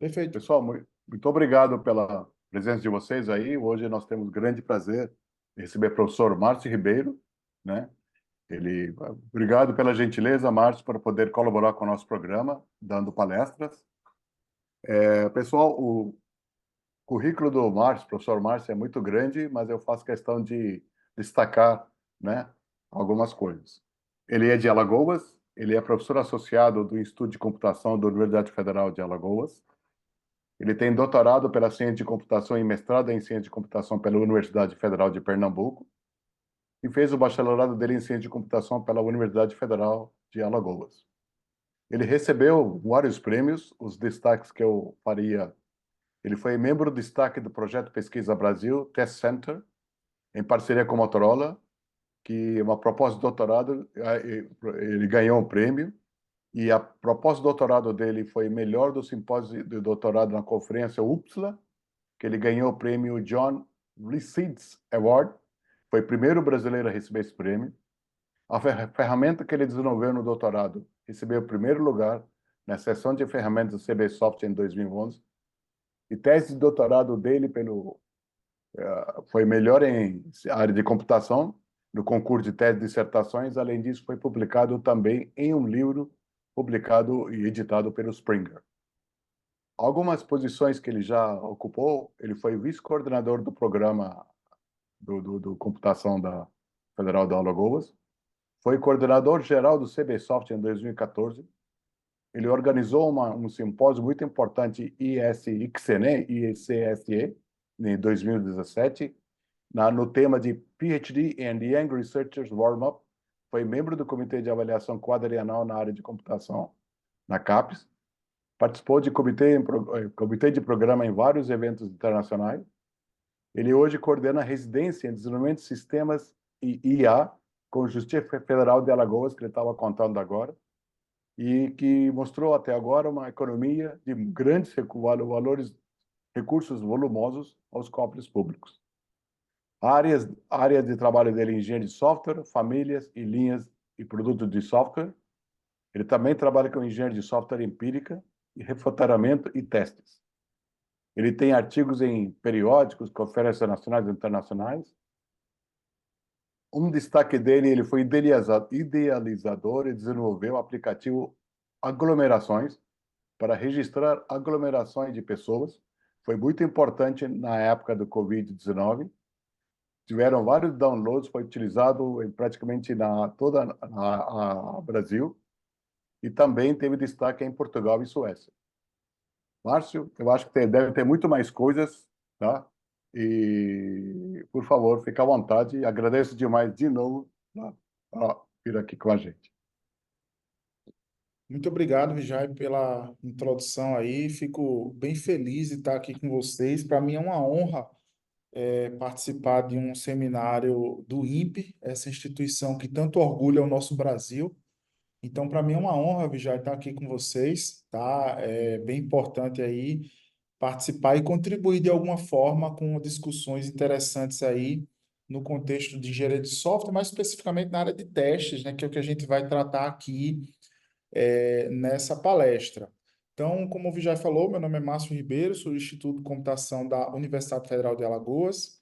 Perfeito. Pessoal, muito obrigado pela presença de vocês aí. Hoje nós temos grande prazer em receber o professor Márcio Ribeiro, né? Obrigado pela gentileza, Márcio, por poder colaborar com o nosso programa, dando palestras. Pessoal, o currículo do Márcio, professor Márcio, é muito grande, mas eu faço questão de destacar, né, algumas coisas. Ele é de Alagoas, ele é professor associado do Instituto de Computação da Universidade Federal de Alagoas. Ele tem doutorado pela Ciência de Computação e mestrado em Ciência de Computação pela Universidade Federal de Pernambuco e fez o bacharelado dele em Ciência de Computação pela Universidade Federal de Alagoas. Ele recebeu vários prêmios, os destaques que eu faria. Ele foi membro do destaque do Projeto Pesquisa Brasil Test Center, em parceria com a Motorola, que uma proposta de doutorado, ele ganhou um prêmio, e a proposta de doutorado dele foi melhor do simpósio de doutorado na conferência UPSLA, que ele ganhou o prêmio John Lycides Award, foi o primeiro brasileiro a receber esse prêmio. A ferramenta que ele desenvolveu no doutorado recebeu o primeiro lugar na seção de ferramentas do CB Software em 2011. E tese de doutorado dele foi melhor em área de computação, no concurso de tese de dissertações. Além disso, foi publicado também em um livro publicado e editado pelo Springer. Algumas posições que ele já ocupou, ele foi vice-coordenador do programa do computação da Federal de Alagoas, foi coordenador geral do CB Software em 2014. Ele organizou um simpósio muito importante ISXNE, ICSE, em 2017, no tema de PhD and Young Researchers Warm-Up. Foi membro do Comitê de Avaliação Quadrienal na área de computação, na CAPES. Participou de comitê de programa em vários eventos internacionais. Ele hoje coordena a residência em desenvolvimento de sistemas e IA com o Justiça Federal de Alagoas, que ele estava contando agora, e que mostrou até agora uma economia de grandes recursos volumosos aos cofres públicos. Áreas de trabalho dele é engenharia de software, famílias e linhas e produtos de software. Ele também trabalha com engenharia de software empírica e refatoramento e testes. Ele tem artigos em periódicos, conferências nacionais e internacionais. Um destaque dele, ele foi idealizador e desenvolveu o aplicativo Aglomerações para registrar aglomerações de pessoas. Foi muito importante na época do Covid-19. Tiveram vários downloads, foi utilizado em praticamente toda a Brasil e também teve destaque em Portugal e Suécia. Márcio, eu acho que deve ter muito mais coisas, tá? E, por favor, fique à vontade. Agradeço demais de novo, tá? Por vir aqui com a gente. Muito obrigado, Vijay, pela introdução aí. Fico bem feliz de estar aqui com vocês. Para mim é uma honra participar de um seminário do INPE, essa instituição que tanto orgulha o nosso Brasil. Então, para mim é uma honra, Vijay, estar aqui com vocês, tá? É bem importante aí participar e contribuir de alguma forma com discussões interessantes aí no contexto de engenharia de software, mais especificamente na área de testes, né, que é o que a gente vai tratar aqui nessa palestra. Então, como o Vijay falou, meu nome é Márcio Ribeiro, sou do Instituto de Computação da Universidade Federal de Alagoas.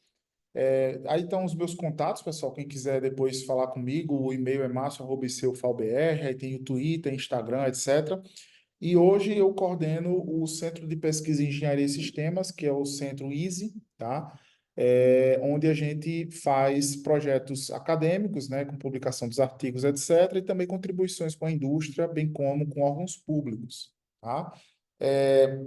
Aí estão os meus contatos, pessoal. Quem quiser depois falar comigo, o e-mail é márcio@icufalbr, aí tem o Twitter, Instagram, etc. E hoje eu coordeno o Centro de Pesquisa em Engenharia e Sistemas, que é o Centro EASY, tá? Onde a gente faz projetos acadêmicos, né, com publicação dos artigos, etc., e também contribuições com a indústria, bem como com órgãos públicos, tá? É,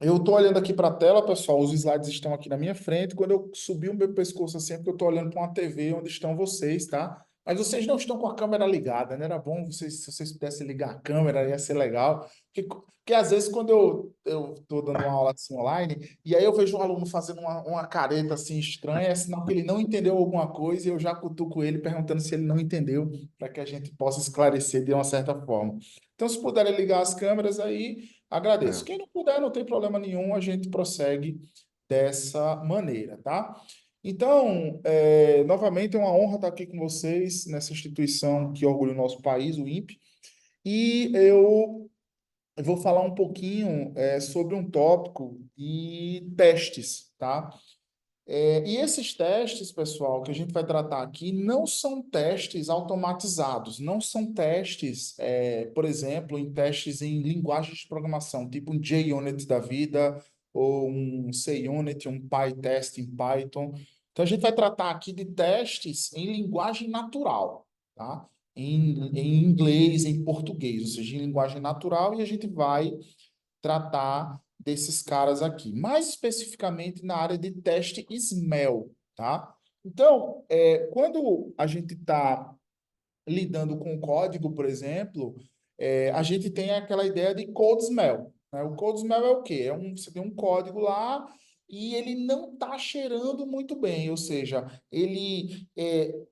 eu estou olhando aqui para a tela, pessoal, os slides estão aqui na minha frente. Quando eu subir o meu pescoço assim, é porque eu estou olhando para uma TV onde estão vocês, tá? Mas vocês não estão com a câmera ligada, né? Era bom vocês, se vocês pudessem ligar a câmera, ia ser legal. Porque às vezes, quando eu estou dando uma aula assim online, e aí eu vejo um aluno fazendo uma careta assim estranha, é sinal que ele não entendeu alguma coisa, e eu já cutuco ele perguntando se ele não entendeu, para que a gente possa esclarecer de uma certa forma. Então, se puderem ligar as câmeras aí. Agradeço. É, Quem não puder, não tem problema nenhum, a gente prossegue dessa maneira, tá? Então, novamente, é uma honra estar aqui com vocês nessa instituição que orgulha o nosso país, o INPE, e eu eu vou falar um pouquinho sobre um tópico de testes, tá? E esses testes, pessoal, que a gente vai tratar aqui, não são testes automatizados, não são testes, por exemplo, em testes em linguagens de programação, tipo um JUnit da vida, ou um CUnit, um PyTest em Python. Então, a gente vai tratar aqui de testes em linguagem natural, tá? Em inglês, em português, ou seja, em linguagem natural, e a gente vai tratar desses caras aqui, mais especificamente na área de teste SMEL, tá? Então, quando a gente está lidando com código, por exemplo, a gente tem aquela ideia de code smell, né? O code smell é o quê? Você tem um código lá e ele não está cheirando muito bem, ou seja, ele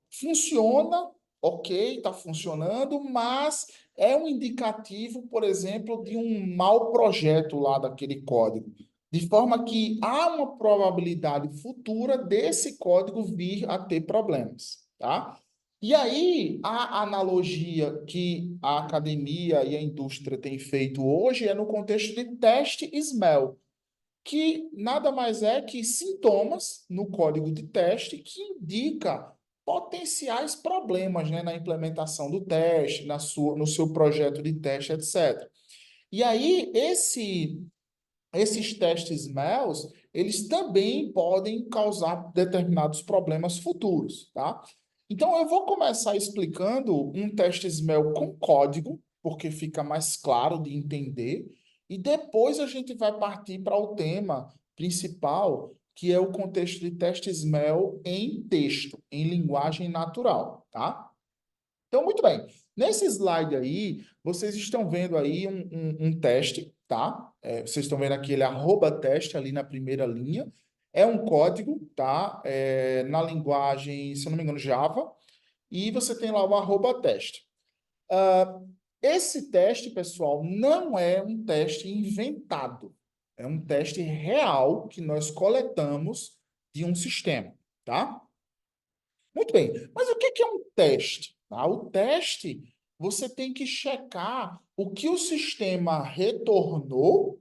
funciona, ok, está funcionando, mas é um indicativo, por exemplo, de um mau projeto lá daquele código. De forma que há uma probabilidade futura desse código vir a ter problemas, tá? E aí, a analogia que a academia e a indústria têm feito hoje é no contexto de teste smell, que nada mais é que sintomas no código de teste que indica potenciais problemas, né, na implementação do teste, no seu projeto de teste, etc. E aí, esses testes smells, eles também podem causar determinados problemas futuros, tá? Então, eu vou começar explicando um teste smell com código, porque fica mais claro de entender, e depois a gente vai partir para o tema principal, que é o contexto de teste smell em texto, em linguagem natural, tá? Então, muito bem. Nesse slide aí, vocês estão vendo aí um teste, tá? Vocês estão vendo aqui ele @teste ali na primeira linha. É um código, tá? Na linguagem, se eu não me engano, Java. E você tem lá o @teste. Esse teste, pessoal, não é um teste inventado. É um teste real que nós coletamos de um sistema, tá? Muito bem, mas o que é um teste? Tá? O teste, você tem que checar o que o sistema retornou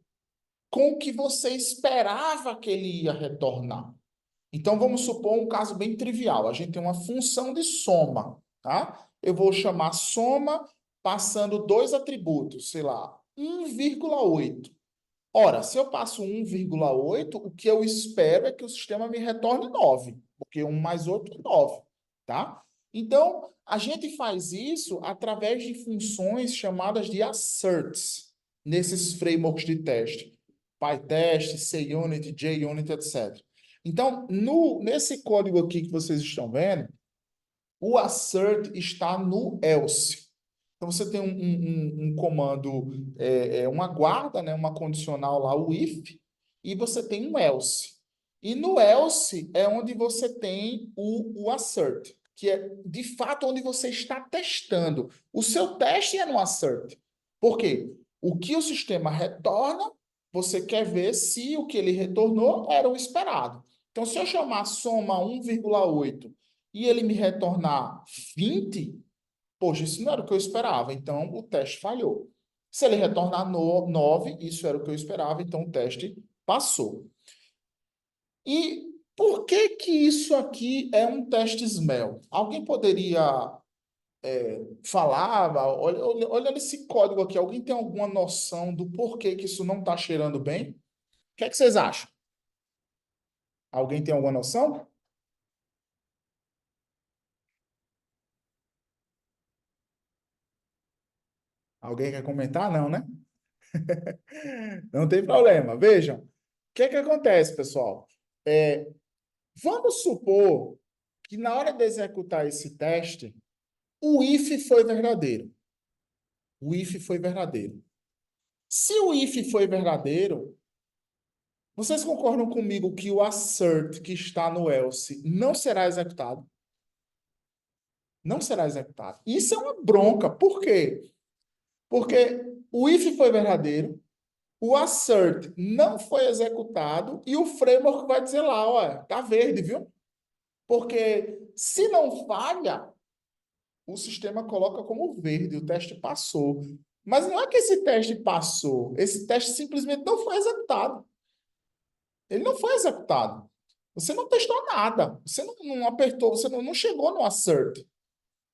com o que você esperava que ele ia retornar. Então, vamos supor um caso bem trivial. A gente tem uma função de soma, tá? Eu vou chamar soma passando dois atributos, sei lá, 1,8. Ora, se eu passo 1,8, o que eu espero é que o sistema me retorne 9, porque 1 mais 8 é 9, tá? Então, a gente faz isso através de funções chamadas de asserts, nesses frameworks de teste. PyTest, CUnit, JUnit, etc. Então, nesse código aqui que vocês estão vendo, o assert está no else. Então, você tem um comando, uma guarda, né, uma condicional lá, o if, e você tem um else. E no else é onde você tem o assert, que é, de fato, onde você está testando. O seu teste é no assert. Por quê? O que o sistema retorna, você quer ver se o que ele retornou era o esperado. Então, se eu chamar soma 1,8 e ele me retornar 20, poxa, isso não era o que eu esperava, então o teste falhou. Se ele retornar 9, isso era o que eu esperava, então o teste passou. E por que que isso aqui é um teste smell? Alguém poderia falar, olha esse código aqui, alguém tem alguma noção do porquê que isso não está cheirando bem? O que é que vocês acham? Alguém tem alguma noção? Alguém quer comentar? Não, né? Não tem problema. Vejam, o que é que acontece, pessoal? Vamos supor que na hora de executar esse teste, o if foi verdadeiro. O if foi verdadeiro. Se o if foi verdadeiro, vocês concordam comigo que o assert que está no else não será executado? Não será executado. Isso é uma bronca. Por quê? Porque o if foi verdadeiro, o assert não foi executado e o framework vai dizer lá, ó, tá verde, viu? Porque se não falha, o sistema coloca como verde, o teste passou. Mas não é que esse teste passou, esse teste simplesmente não foi executado. Ele não foi executado. Você não testou nada, você não apertou, você não chegou no assert,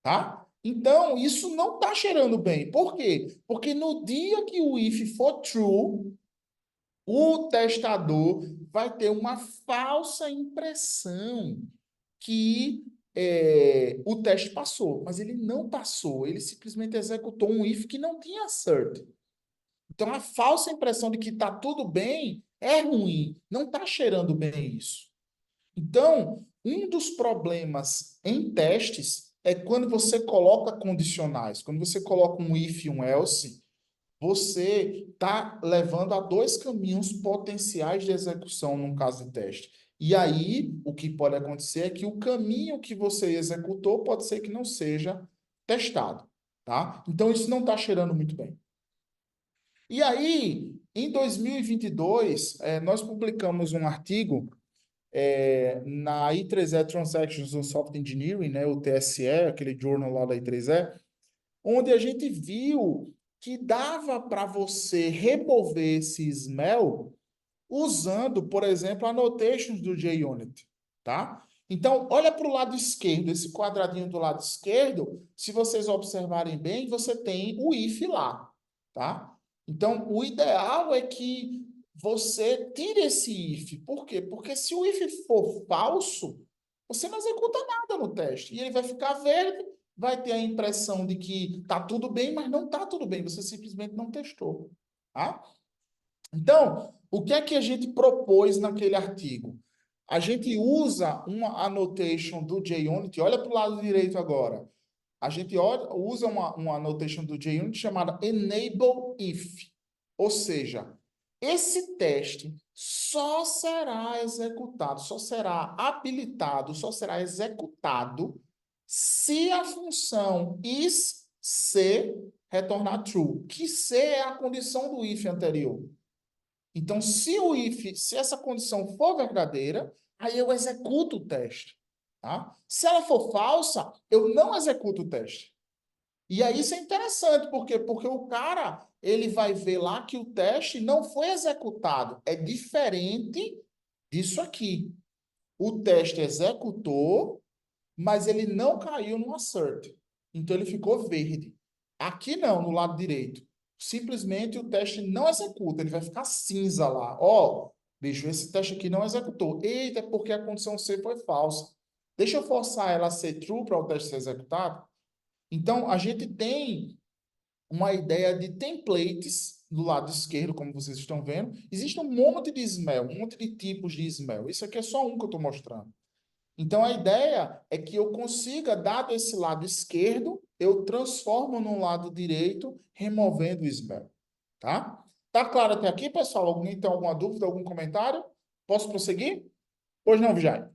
tá? Então, isso não está cheirando bem. Por quê? Porque no dia que o if for true, o testador vai ter uma falsa impressão que o teste passou, mas ele não passou, ele simplesmente executou um if que não tinha assert. Então, a falsa impressão de que está tudo bem é ruim, não está cheirando bem isso. Então, um dos problemas em testes é quando você coloca condicionais, quando você coloca um if e um else, você está levando a dois caminhos potenciais de execução num caso de teste. E aí, o que pode acontecer é que o caminho que você executou pode ser que não seja testado, tá? Então, isso não está cheirando muito bem. E aí, em 2022, nós publicamos um artigo na I3E Transactions on Software Engineering, né, o TSE, aquele journal lá da I3E, onde a gente viu que dava para você remover esse smell usando, por exemplo, annotations do JUnit, tá? Então, olha para o lado esquerdo, esse quadradinho do lado esquerdo, se vocês observarem bem, você tem o if lá, tá? Então, o ideal é que você tire esse if. Por quê? Porque se o if for falso, você não executa nada no teste. E ele vai ficar verde, vai ter a impressão de que está tudo bem, mas não está tudo bem. Você simplesmente não testou, tá? Então, o que é que a gente propôs naquele artigo? A gente usa uma annotation do JUnit, olha para o lado direito agora. A gente usa uma annotation do JUnit chamada enable if. Ou seja, esse teste só será executado, só será habilitado, só será executado se a função is se retornar true. Que se é a condição do if anterior. Então, se essa condição for verdadeira, aí eu executo o teste, tá? Se ela for falsa, eu não executo o teste. E aí isso é interessante, por quê? Porque o cara, ele vai ver lá que o teste não foi executado. É diferente disso aqui. O teste executou, mas ele não caiu no assert. Então ele ficou verde. Aqui não, no lado direito. Simplesmente o teste não executa, ele vai ficar cinza lá. Ó, bicho, esse teste aqui não executou. Eita, é porque a condição C foi falsa. Deixa eu forçar ela a ser true para o teste ser executado. Então, a gente tem uma ideia de templates do lado esquerdo, como vocês estão vendo. Existe um monte de smell, um monte de tipos de smell. Isso aqui é só um que eu estou mostrando. Então, a ideia é que eu consiga, dado esse lado esquerdo, eu transformo no lado direito, removendo o smell. Tá? Tá claro até aqui, pessoal? Alguém tem alguma dúvida, algum comentário? Posso prosseguir? Pois não, Vijay?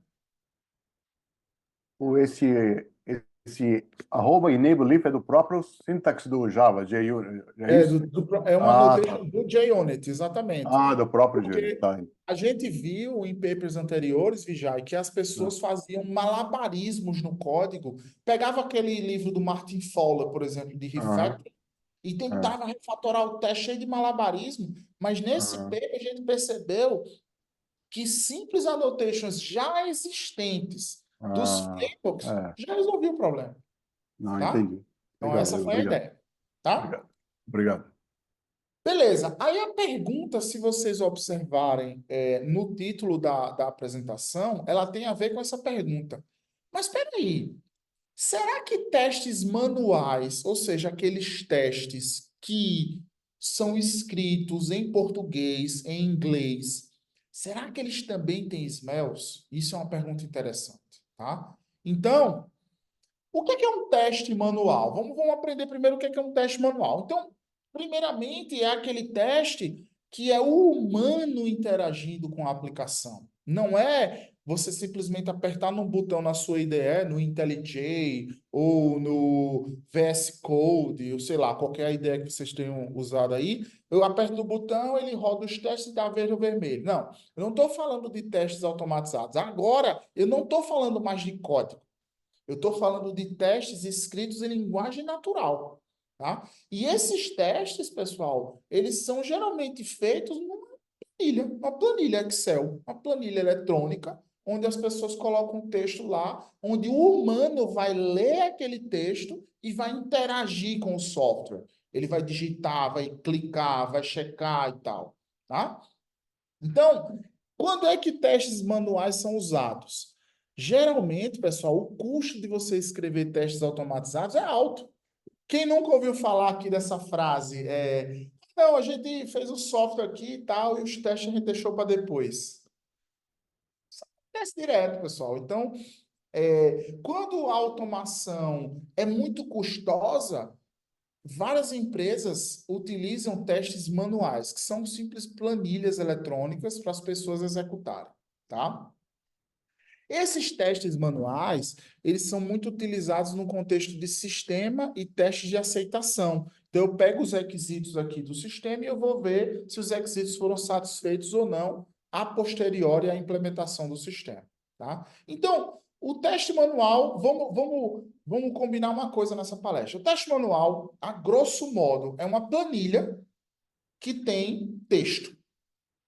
Esse arroba enable if é do próprio syntax do Java, JUnit, é É, isso? é uma Ah, tá. annotation do JUnit, exatamente. Do próprio JUnit, Porque tá. a gente viu em papers anteriores, Vijay, que as Ah, pessoas faziam malabarismos no código. Pegava aquele livro do Martin Fowler, por exemplo, de Aham, refactoring, e é, tentava refatorar o teste cheio de malabarismo. Mas nesse aham, paper a gente percebeu que simples annotations já existentes dos ah, frameworks é. já resolviam o problema, Não, tá? entendi. Então Legal, essa legal, foi a obrigado. ideia, tá? Obrigado. Obrigado. Beleza. Aí a pergunta, se vocês observarem no título da apresentação, ela tem a ver com essa pergunta. Mas espera aí, será que testes manuais, ou seja, aqueles testes que são escritos em português, em inglês, será que eles também têm smells? Isso é uma pergunta interessante, tá? Então, o que é um teste manual? Vamos aprender primeiro o que é um teste manual. Então, primeiramente, é aquele teste que é o humano interagindo com a aplicação. Não é você simplesmente apertar num botão na sua IDE, no IntelliJ ou no VS Code, ou sei lá, qualquer ideia que vocês tenham usado aí. Eu aperto no botão, ele roda os testes e dá verde ou vermelho. Não, eu não estou falando de testes automatizados. Agora, eu não estou falando mais de código. Eu estou falando de testes escritos em linguagem natural. tá? E esses testes, pessoal, eles são geralmente feitos uma planilha Excel, uma planilha eletrônica, onde as pessoas colocam um texto lá, onde o humano vai ler aquele texto e vai interagir com o software. Ele vai digitar, vai clicar, vai checar e tal, tá? Então, quando é que testes manuais são usados? Geralmente, pessoal, o custo de você escrever testes automatizados é alto. Quem nunca ouviu falar aqui dessa frase? Não, a gente fez o software aqui e tal, e os testes a gente deixou para depois. Teste direto, pessoal. Então, quando a automação é muito custosa, várias empresas utilizam testes manuais, que são simples planilhas eletrônicas para as pessoas executarem, tá? Esses testes manuais, eles são muito utilizados no contexto de sistema e testes de aceitação. Então, eu pego os requisitos aqui do sistema e eu vou ver se os requisitos foram satisfeitos ou não a posteriori à implementação do sistema, tá? Então, o teste manual, vamos combinar uma coisa nessa palestra. O teste manual, a grosso modo, é uma planilha que tem texto.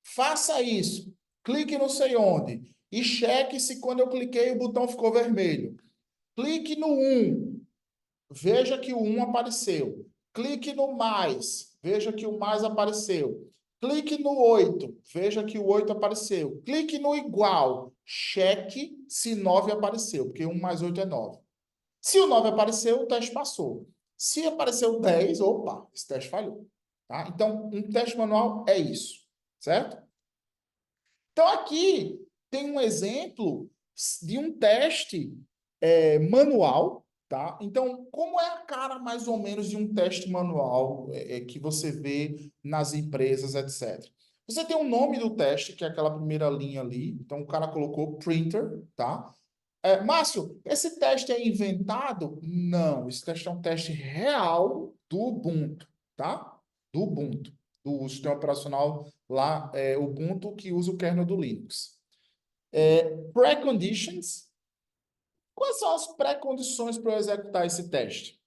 Faça isso. Clique não sei onde. E cheque se quando eu cliquei o botão ficou vermelho. Clique no 1. Veja que o 1 apareceu. Clique no mais. Veja que o mais apareceu. Clique no 8. Veja que o 8 apareceu. Clique no igual. Cheque se 9 apareceu, porque 1 mais 8 é 9. Se o 9 apareceu, o teste passou. Se apareceu 10, opa, esse teste falhou. Tá? Então, um teste manual é isso, certo? Então, aqui tem um exemplo de um teste manual, tá? Então, como é a cara mais ou menos de um teste manual que você vê nas empresas, etc. Você tem o nome do teste, que é aquela primeira linha ali. Então, o cara colocou printer, tá? Márcio, esse teste é inventado? Não, esse teste é um teste real do Ubuntu, tá? Do Ubuntu, do sistema operacional lá, Ubuntu, que usa o kernel do Linux. Preconditions. Quais são as pré-condições para eu executar esse teste?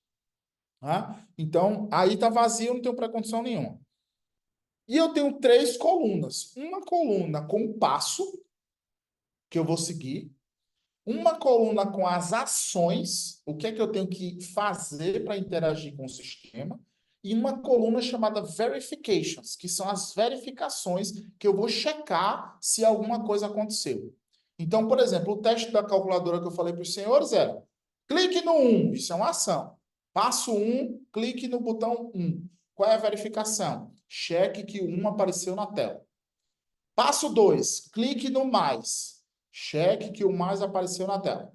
Então, aí está vazio, não tenho pré-condição nenhuma. E eu tenho 3 colunas. Uma coluna com o passo que eu vou seguir, uma coluna com as ações, o que é que eu tenho que fazer para interagir com o sistema, e uma coluna chamada verifications, que são as verificações que eu vou checar se alguma coisa aconteceu. Então, por exemplo, o teste da calculadora que eu falei para os senhores era: clique no 1, isso é uma ação. Passo 1, clique no botão 1. Qual é a verificação? Cheque que o 1 apareceu na tela. Passo 2, clique no mais. Cheque que o mais apareceu na tela.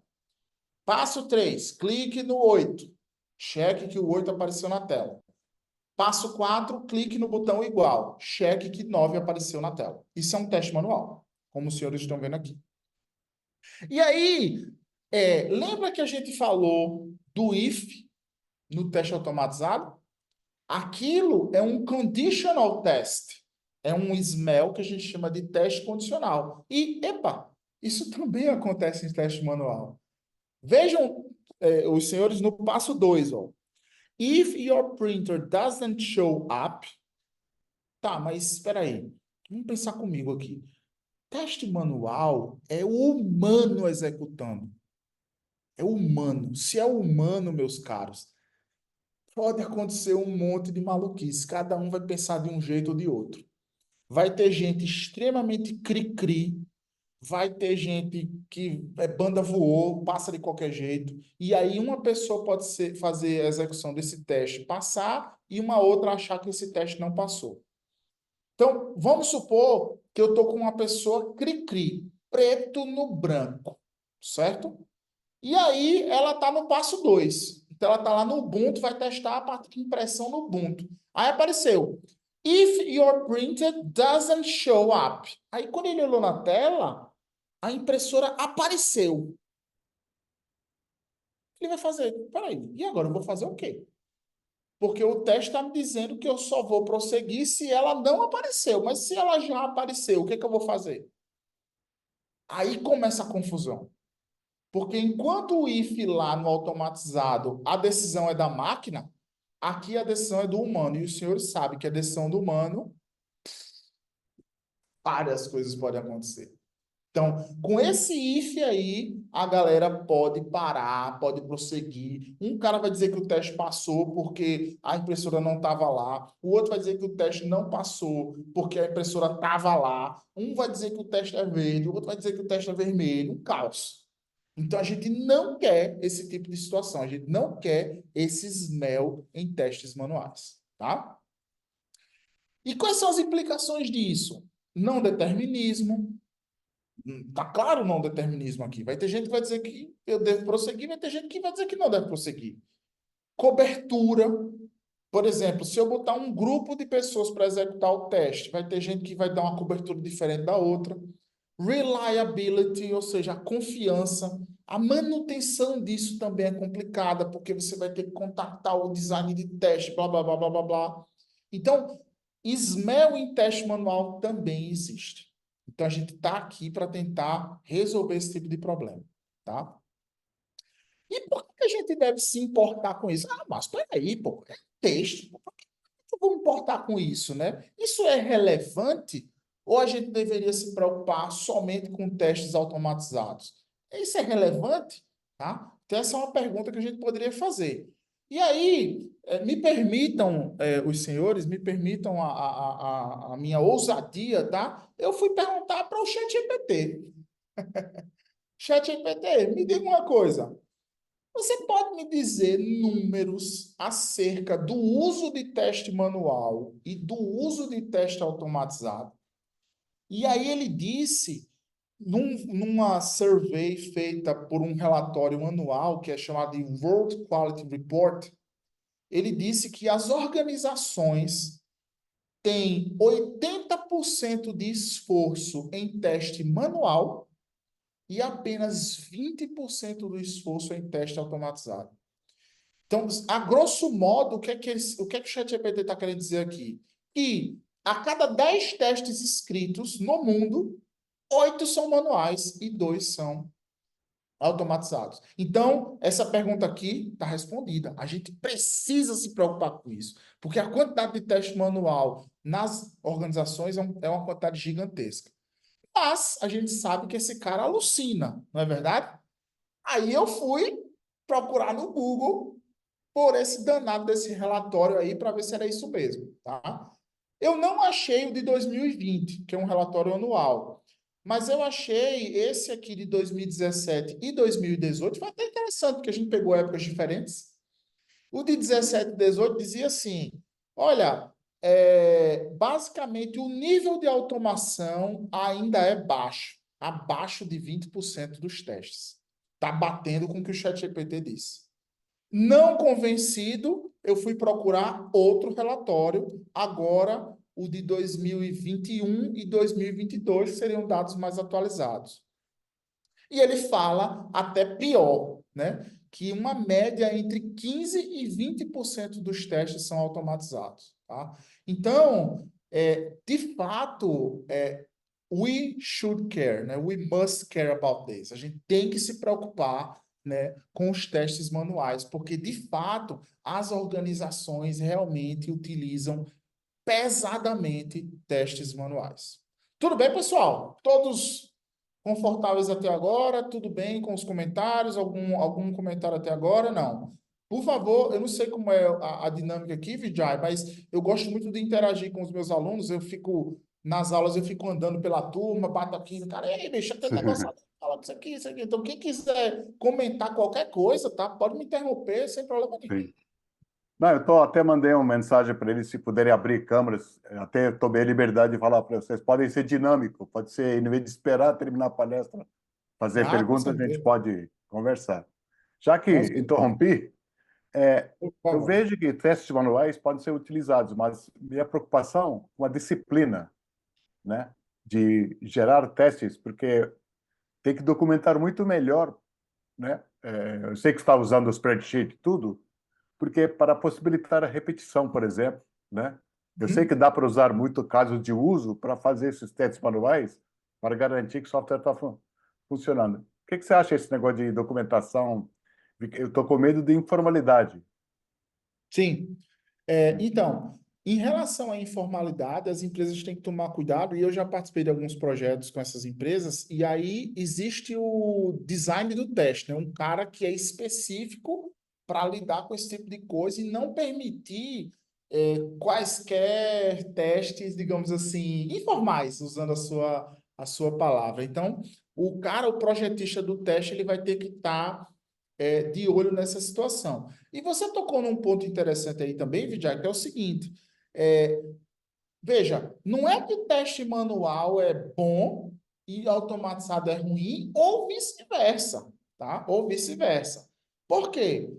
Passo 3, clique no 8. Cheque que o 8 apareceu na tela. Passo 4, clique no botão igual. Cheque que 9 apareceu na tela. Isso é um teste manual, como os senhores estão vendo aqui. E aí, lembra que a gente falou do if no teste automatizado? Aquilo é um conditional test. É um SMEL que a gente chama de teste condicional. E, epa, isso também acontece em teste manual. Vejam, os senhores, no passo 2, ó. If your printer doesn't show up... Tá, mas espera aí. Vamos pensar comigo aqui. Teste manual é o humano executando. É humano. Se é humano, meus caros, pode acontecer um monte de maluquice. Cada um vai pensar de um jeito ou de outro. Vai ter gente extremamente cri-cri, vai ter gente que banda voou, passa de qualquer jeito, e aí uma pessoa pode fazer a execução desse teste passar e uma outra achar que esse teste não passou. Então, vamos supor que eu estou com uma pessoa cri-cri, preto no branco, certo? E aí ela está no passo 2. Então ela está lá no Ubuntu, vai testar a parte de impressão no Ubuntu. Aí apareceu: If your printer doesn't show up. Aí quando ele olhou na tela, a impressora apareceu. Ele vai fazer, peraí, e agora eu vou fazer o quê? Porque o teste está me dizendo que eu só vou prosseguir se ela não apareceu. Mas se ela já apareceu, o que que eu vou fazer? Aí começa a confusão. Porque enquanto o if lá no automatizado, a decisão é da máquina, aqui a decisão é do humano, e os senhores sabem que a decisão do humano, várias coisas podem acontecer. Então, com esse if aí, a galera pode parar, pode prosseguir. Um cara vai dizer que o teste passou porque a impressora não estava lá. O outro vai dizer que o teste não passou porque a impressora estava lá. Um vai dizer que o teste é verde, o outro vai dizer que o teste é vermelho. Um caos. Então, a gente não quer esse tipo de situação. A gente não quer esses mel em testes manuais, tá? E quais são as implicações disso? Não determinismo. Tá claro o não determinismo aqui. Vai ter gente que vai dizer que eu devo prosseguir, vai ter gente que vai dizer que não deve prosseguir. Cobertura. Por exemplo, se eu botar um grupo de pessoas para executar o teste, vai ter gente que vai dar uma cobertura diferente da outra. Reliability, ou seja, a confiança. A manutenção disso também é complicada, porque você vai ter que contactar o design de teste, blá, blá, blá, blá, blá, blá. Então, SMEL em teste manual também existe. Então, a gente está aqui para tentar resolver esse tipo de problema, tá? E por que a gente deve se importar com isso? Ah, mas peraí, pô, é texto. Por que eu vou me importar com isso, né? Isso é relevante? Ou a gente deveria se preocupar somente com testes automatizados? Isso é relevante? Tá? Então, essa é uma pergunta que a gente poderia fazer. E aí, me permitam, os senhores, me permitam a minha ousadia, tá? Eu fui perguntar para o ChatGPT. ChatGPT, me diga uma coisa. Você pode me dizer números acerca do uso de teste manual e do uso de teste automatizado? E aí ele disse, numa survey feita por um relatório anual, que é chamado de World Quality Report, ele disse que as organizações têm 80% de esforço em teste manual e apenas 20% do esforço em teste automatizado. Então, a grosso modo, o que é que o ChatGPT está querendo dizer aqui? Que a cada 10 testes escritos no mundo, 8 são manuais e 2 são automatizados. Então, essa pergunta aqui está respondida. A gente precisa se preocupar com isso, porque a quantidade de teste manual nas organizações é uma quantidade gigantesca. Mas a gente sabe que esse cara alucina, não é verdade? Aí eu fui procurar no Google por esse danado desse relatório aí para ver se era isso mesmo, tá? Eu não achei o de 2020, que é um relatório anual, mas eu achei esse aqui de 2017 e 2018, foi até interessante, porque a gente pegou épocas diferentes. O de 17 e 18 dizia assim, olha, basicamente o nível de automação ainda é baixo, abaixo de 20% dos testes. Está batendo com o que o ChatGPT disse. Não convencido, eu fui procurar outro relatório, agora o de 2021 e 2022, que seriam dados mais atualizados. E ele fala até pior, né? Que uma média entre 15% e 20% dos testes são automatizados. Tá? Então, de fato, we should care, né? We must care about this. A gente tem que se preocupar, né, com os testes manuais, porque de fato as organizações realmente utilizam pesadamente testes manuais. Tudo bem, pessoal? Todos confortáveis até agora? Tudo bem com os comentários? Algum comentário até agora? Não. Por favor, eu não sei como é a dinâmica aqui, Vijay, mas eu gosto muito de interagir com os meus alunos. Eu fico, nas aulas, eu fico andando pela turma, bato aqui no cara, ei, deixa aquele negócio ali, fala isso aqui, isso aqui. Então, quem quiser comentar qualquer coisa, tá? Pode me interromper, sem problema nenhum. Sim. Não, até mandei uma mensagem para eles se puderem abrir câmeras, até tomei a liberdade de falar para vocês, podem ser dinâmico, pode ser, em vez de esperar terminar a palestra, fazer Ah, com perguntas, a gente certeza. pode conversar. Já que Com certeza. interrompi, Por eu favor. vejo que testes manuais podem ser utilizados, mas minha preocupação com a disciplina, né, de gerar testes, porque tem que documentar muito melhor, né? Eu sei que está usando o spreadsheet, tudo, porque para possibilitar a repetição, por exemplo, né? Eu sei que Uhum. dá para usar muito casos de uso para fazer esses testes manuais para garantir que o software está funcionando. O que você acha desse negócio de documentação? Eu estou com medo de informalidade. Sim. Então, em relação à informalidade, as empresas têm que tomar cuidado, e eu já participei de alguns projetos com essas empresas, e aí existe o design do teste, né? Um cara que é específico para lidar com esse tipo de coisa e não permitir quaisquer testes, digamos assim, informais, usando a sua palavra. Então, o cara, o projetista do teste, ele vai ter que estar de olho nessa situação. E você tocou num ponto interessante aí também, Vidiay, que é o seguinte: é, veja, não é que teste manual é bom e automatizado é ruim, ou vice-versa, tá? Ou vice-versa. Por quê?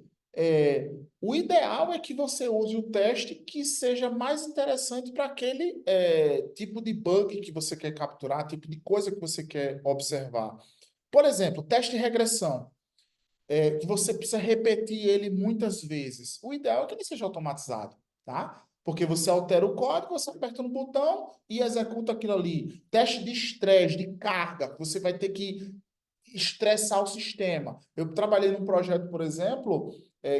O ideal é que você use o teste que seja mais interessante para aquele tipo de bug que você quer capturar, tipo de coisa que você quer observar. Por exemplo, teste de regressão que você precisa repetir ele muitas vezes. O ideal é que ele seja automatizado, tá? Porque você altera o código, você aperta no botão e executa aquilo ali. Teste de estresse, de carga, você vai ter que estressar o sistema. Eu trabalhei num projeto, por exemplo,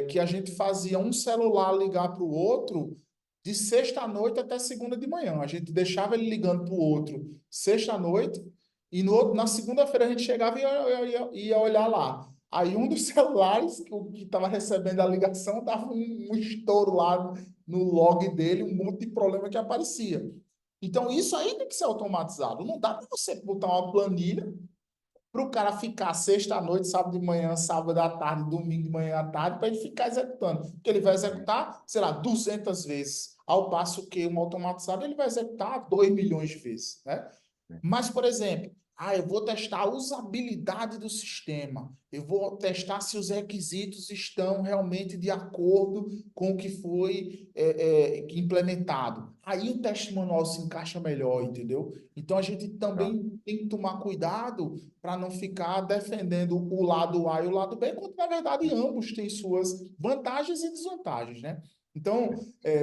que a gente fazia um celular ligar para o outro de sexta à noite até segunda de manhã. A gente deixava ele ligando para o outro sexta à noite e na segunda-feira a gente chegava e ia olhar lá. Aí um dos celulares que estava recebendo a ligação dava um estouro lá no log dele, um monte de problema que aparecia. Então, isso aí tem que ser automatizado. Não dá para você botar uma planilha para o cara ficar sexta à noite, sábado de manhã, sábado à tarde, domingo de manhã à tarde, para ele ficar executando. Porque ele vai executar, sei lá, 200 vezes, ao passo que um automatizado ele vai executar 2 milhões de vezes, né? Mas, por exemplo, eu vou testar a usabilidade do sistema, eu vou testar se os requisitos estão realmente de acordo com o que foi implementado. Aí o teste manual se encaixa melhor, entendeu? Então a gente Tá. também tem que tomar cuidado para não ficar defendendo o lado A e o lado B, quando na verdade ambos têm suas vantagens e desvantagens, né? Então,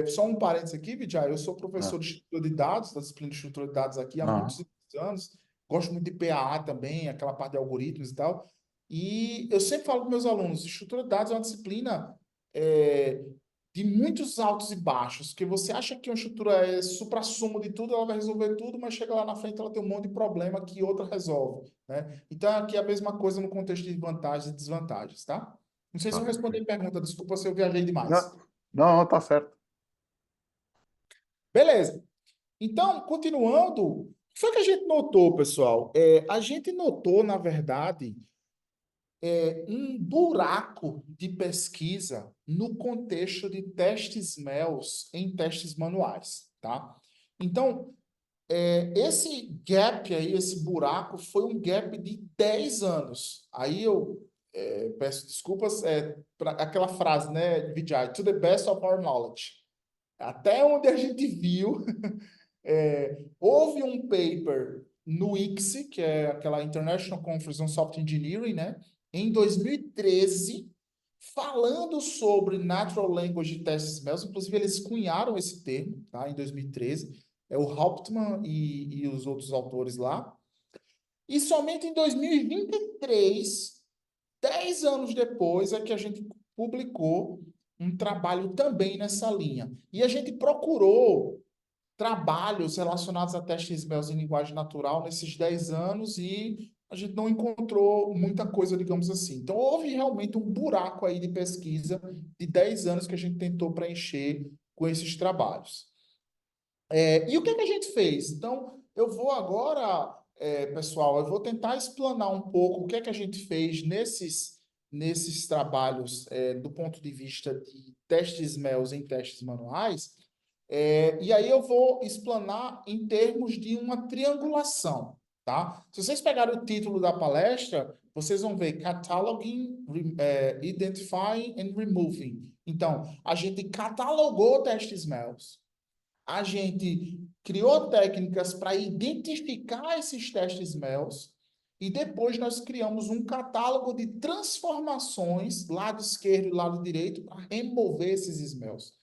só um parênteses aqui, Vidya, eu sou professor Ah, de estrutura de dados, da disciplina de estrutura de dados aqui há ah, muitos anos, gosto muito de PAA também, aquela parte de algoritmos e tal, e eu sempre falo com meus alunos, estrutura de dados é uma disciplina é, de muitos altos e baixos, que você acha que uma estrutura é suprassumo de tudo, ela vai resolver tudo, mas chega lá na frente ela tem um monte de problema que outra resolve, né? Então aqui é a mesma coisa no contexto de vantagens e desvantagens, tá? Não sei se tá, eu respondi a perfeito. pergunta, desculpa se eu viajei demais. Não, não, tá certo. Beleza. Então, continuando, o que foi que a gente notou, pessoal? A gente notou, na verdade, um buraco de pesquisa no contexto de testes MELs em testes manuais, tá? Então, esse gap aí, esse buraco, foi um gap de 10 anos. Aí eu peço desculpas para aquela frase, né, Vijay, to the best of our knowledge. Até onde a gente viu, houve um paper no ICSE, que é aquela International Conference on Software Engineering, né, em 2013, falando sobre Natural Language Tests MELs. Inclusive, eles cunharam esse termo, tá, em 2013. É o Hauptmann e os outros autores lá. E somente em 2023, 10 anos depois, é que a gente publicou um trabalho também nessa linha. E a gente procurou trabalhos relacionados a testes MELs em linguagem natural nesses 10 anos e a gente não encontrou muita coisa, digamos assim. Então, houve realmente um buraco aí de pesquisa de 10 anos que a gente tentou preencher com esses trabalhos. E o que é que a gente fez? Então, eu vou agora, pessoal, eu vou tentar explanar um pouco o que é que a gente fez nesses trabalhos, do ponto de vista de testes MELs em testes manuais, e aí eu vou explanar em termos de uma triangulação, tá? Se vocês pegarem o título da palestra, vocês vão ver Cataloging, Identifying and Removing. Então, a gente catalogou testes MELs, a gente criou técnicas para identificar esses testes MELs e depois nós criamos um catálogo de transformações, lado esquerdo e lado direito, para remover esses SMELs.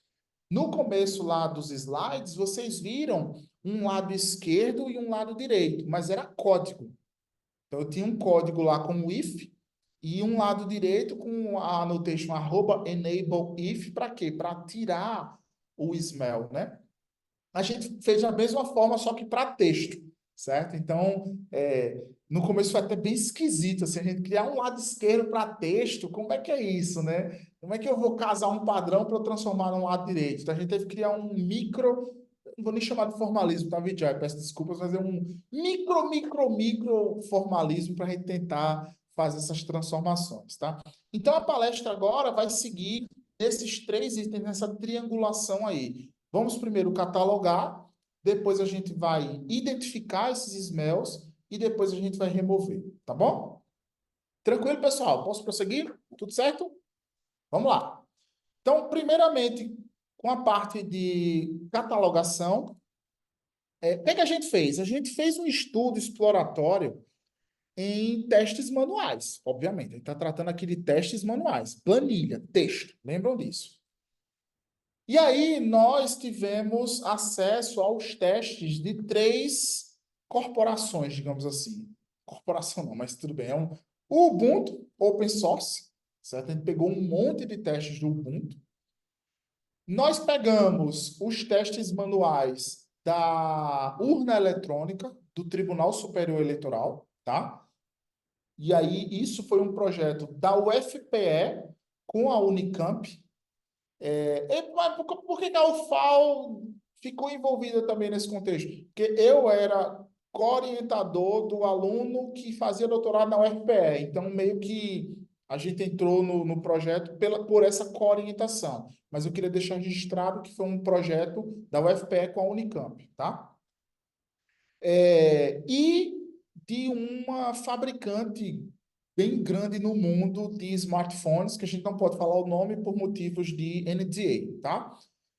No começo lá dos slides, vocês viram um lado esquerdo e um lado direito, mas era código. Então, eu tinha um código lá com o if e um lado direito com a annotation @enableIf, para quê? Para tirar o Smell, né? A gente fez da mesma forma, só que para texto, certo? Então, no começo foi até bem esquisito, assim, a gente criar um lado esquerdo para texto, como é que é isso, né? Como é que eu vou casar um padrão para eu transformar num lado direito? Então, a gente teve que criar um micro, não vou nem chamar de formalismo, tá, Vijay? Peço desculpas, mas é um micro formalismo para a gente tentar fazer essas transformações, tá? Então, a palestra agora vai seguir esses três itens, nessa triangulação aí. Vamos primeiro catalogar, depois a gente vai identificar esses smells e depois a gente vai remover, tá bom? Tranquilo, pessoal? Posso prosseguir? Tudo certo? Vamos lá. Então, primeiramente, com a parte de catalogação, o que é que a gente fez? A gente fez um estudo exploratório em testes manuais, obviamente. A gente está tratando aqui de testes manuais, planilha, texto, lembram disso? E aí nós tivemos acesso aos testes de três corporações, digamos assim. Corporação não, mas tudo bem. O Ubuntu Open Source, certo? A gente pegou um monte de testes do Ubuntu. Nós pegamos os testes manuais da urna eletrônica do Tribunal Superior Eleitoral, tá? E aí isso foi um projeto da UFPE com a Unicamp. Mas por que a UFAL ficou envolvida também nesse contexto? Porque eu era co-orientador do aluno que fazia doutorado na UFPE, então meio que a gente entrou no projeto por essa co-orientação. Mas eu queria deixar registrado que foi um projeto da UFPE com a Unicamp, tá? E de uma fabricante bem grande no mundo de smartphones, que a gente não pode falar o nome por motivos de NDA, tá?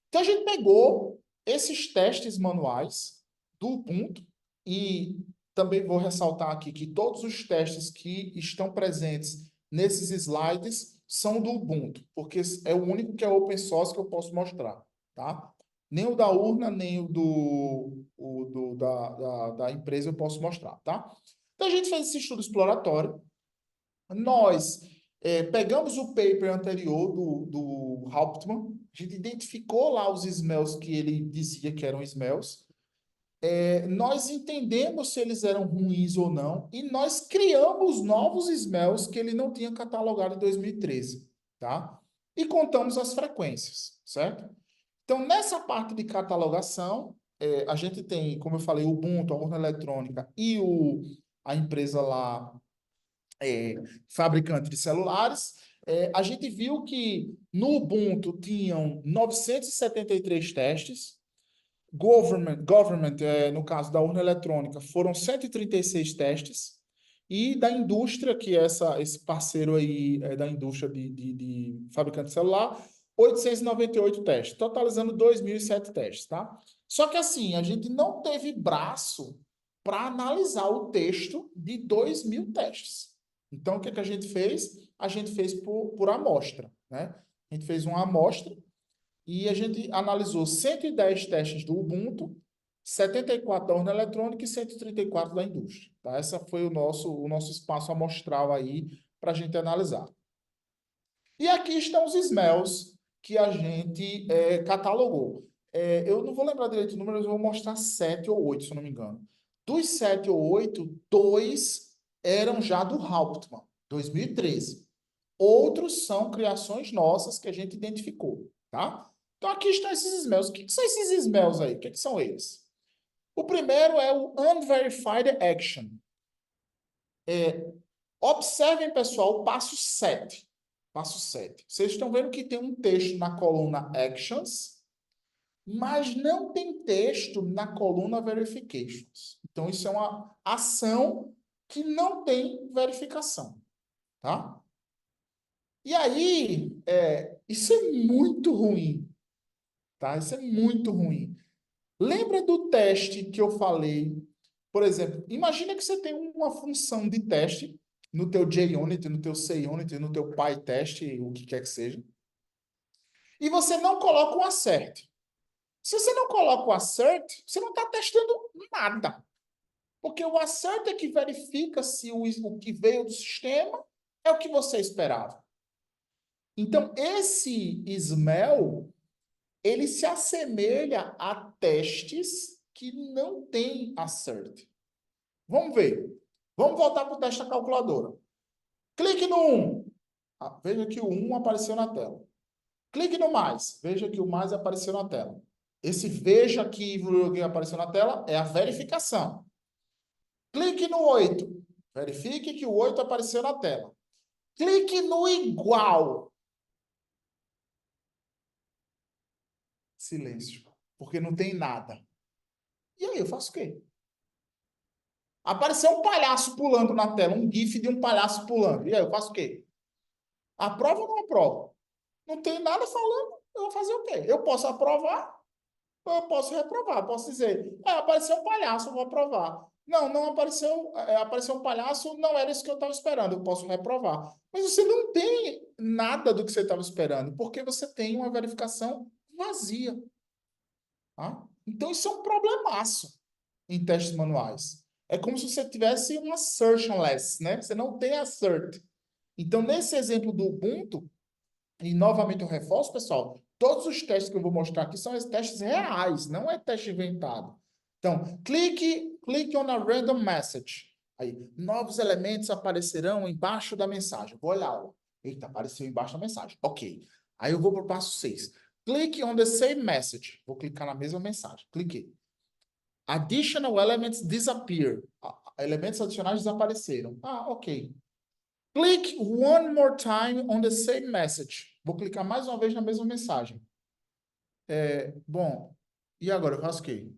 Então a gente pegou esses testes manuais do Ubuntu e também vou ressaltar aqui que todos os testes que estão presentes nesses slides são do Ubuntu, porque é o único que é open source que eu posso mostrar, tá? Nem o da urna, nem da empresa eu posso mostrar, tá? Então a gente fez esse estudo exploratório. Nós pegamos o paper anterior do Hauptmann, a gente identificou lá os smells que ele dizia que eram smells, nós entendemos se eles eram ruins ou não, e nós criamos novos smells que ele não tinha catalogado em 2013, tá? E contamos as frequências, certo? Então, nessa parte de catalogação, a gente tem, como eu falei, o Ubuntu, a urna eletrônica e a empresa lá, fabricante de celulares. A gente viu que no Ubuntu tinham 973 testes, government no caso da urna eletrônica, foram 136 testes, e da indústria, que é esse parceiro aí da indústria de fabricante de celular, 898 testes, totalizando 2.007 testes, tá? Só que assim, a gente não teve braço para analisar o texto de 2.000 testes. Então, o que a gente fez? A gente fez por amostra, né? A gente fez uma amostra e a gente analisou 110 testes do Ubuntu, 74 da urna eletrônica e 134 da indústria. Tá? Esse foi o nosso espaço amostral aí para a gente analisar. E aqui estão os smells que a gente catalogou. Eu não vou lembrar direito o número, mas eu vou mostrar 7 ou 8, se eu não me engano. Dos 7 ou 8, 2 eram já do Hauptmann, 2013. Outros são criações nossas que a gente identificou, tá? Então, aqui estão esses smells. O que são esses smells aí? O que são eles? O primeiro é o Unverified Action. Observem, pessoal, o passo 7. Passo 7. Vocês estão vendo que tem um texto na coluna Actions, mas não tem texto na coluna Verifications. Então, isso é uma ação que não tem verificação, tá? E aí, isso é muito ruim, tá? Isso é muito ruim. Lembra do teste que eu falei? Por exemplo, imagina que você tem uma função de teste no teu JUnit, no teu CUnit, no teu PyTest, o que quer que seja, e você não coloca um assert. Se você não coloca o assert, você não está testando nada. Porque o assert é que verifica se o que veio do sistema é o que você esperava. Então, esse smell, ele se assemelha a testes que não têm assert. Vamos ver. Vamos voltar para o teste da calculadora. Clique no 1. Veja que o 1 apareceu na tela. Clique no mais. Veja que o mais apareceu na tela. Esse veja que apareceu na tela é a verificação. Clique no 8. Verifique que o 8 apareceu na tela. Clique no igual. Silêncio. Porque não tem nada. E aí, eu faço o quê? Apareceu um palhaço pulando na tela, um GIF de um palhaço pulando. E aí, eu faço o quê? Aprova ou não aprova? Não tem nada falando, eu vou fazer o quê? Eu posso aprovar ou eu posso reprovar. Posso dizer, apareceu um palhaço, eu vou aprovar. Não, não apareceu, apareceu um palhaço, não era isso que eu estava esperando, eu posso reprovar. Mas você não tem nada do que você estava esperando, porque você tem uma verificação vazia. Tá? Então, isso é um problemaço em testes manuais. É como se você tivesse um assertionless, né? Você não tem assert. Então, nesse exemplo do Ubuntu, e novamente eu reforço, pessoal, todos os testes que eu vou mostrar aqui são testes reais, não é teste inventado. Então, clique on a random message. Aí, novos elementos aparecerão embaixo da mensagem. Vou olhar, ó. Eita, apareceu embaixo da mensagem. Ok. Aí eu vou para o passo 6. Clique on the same message. Vou clicar na mesma mensagem. Cliquei. Additional elements disappear. Elementos adicionais desapareceram. Ok. Click one more time on the same message. Vou clicar mais uma vez na mesma mensagem. Bom, e agora eu faço o quê?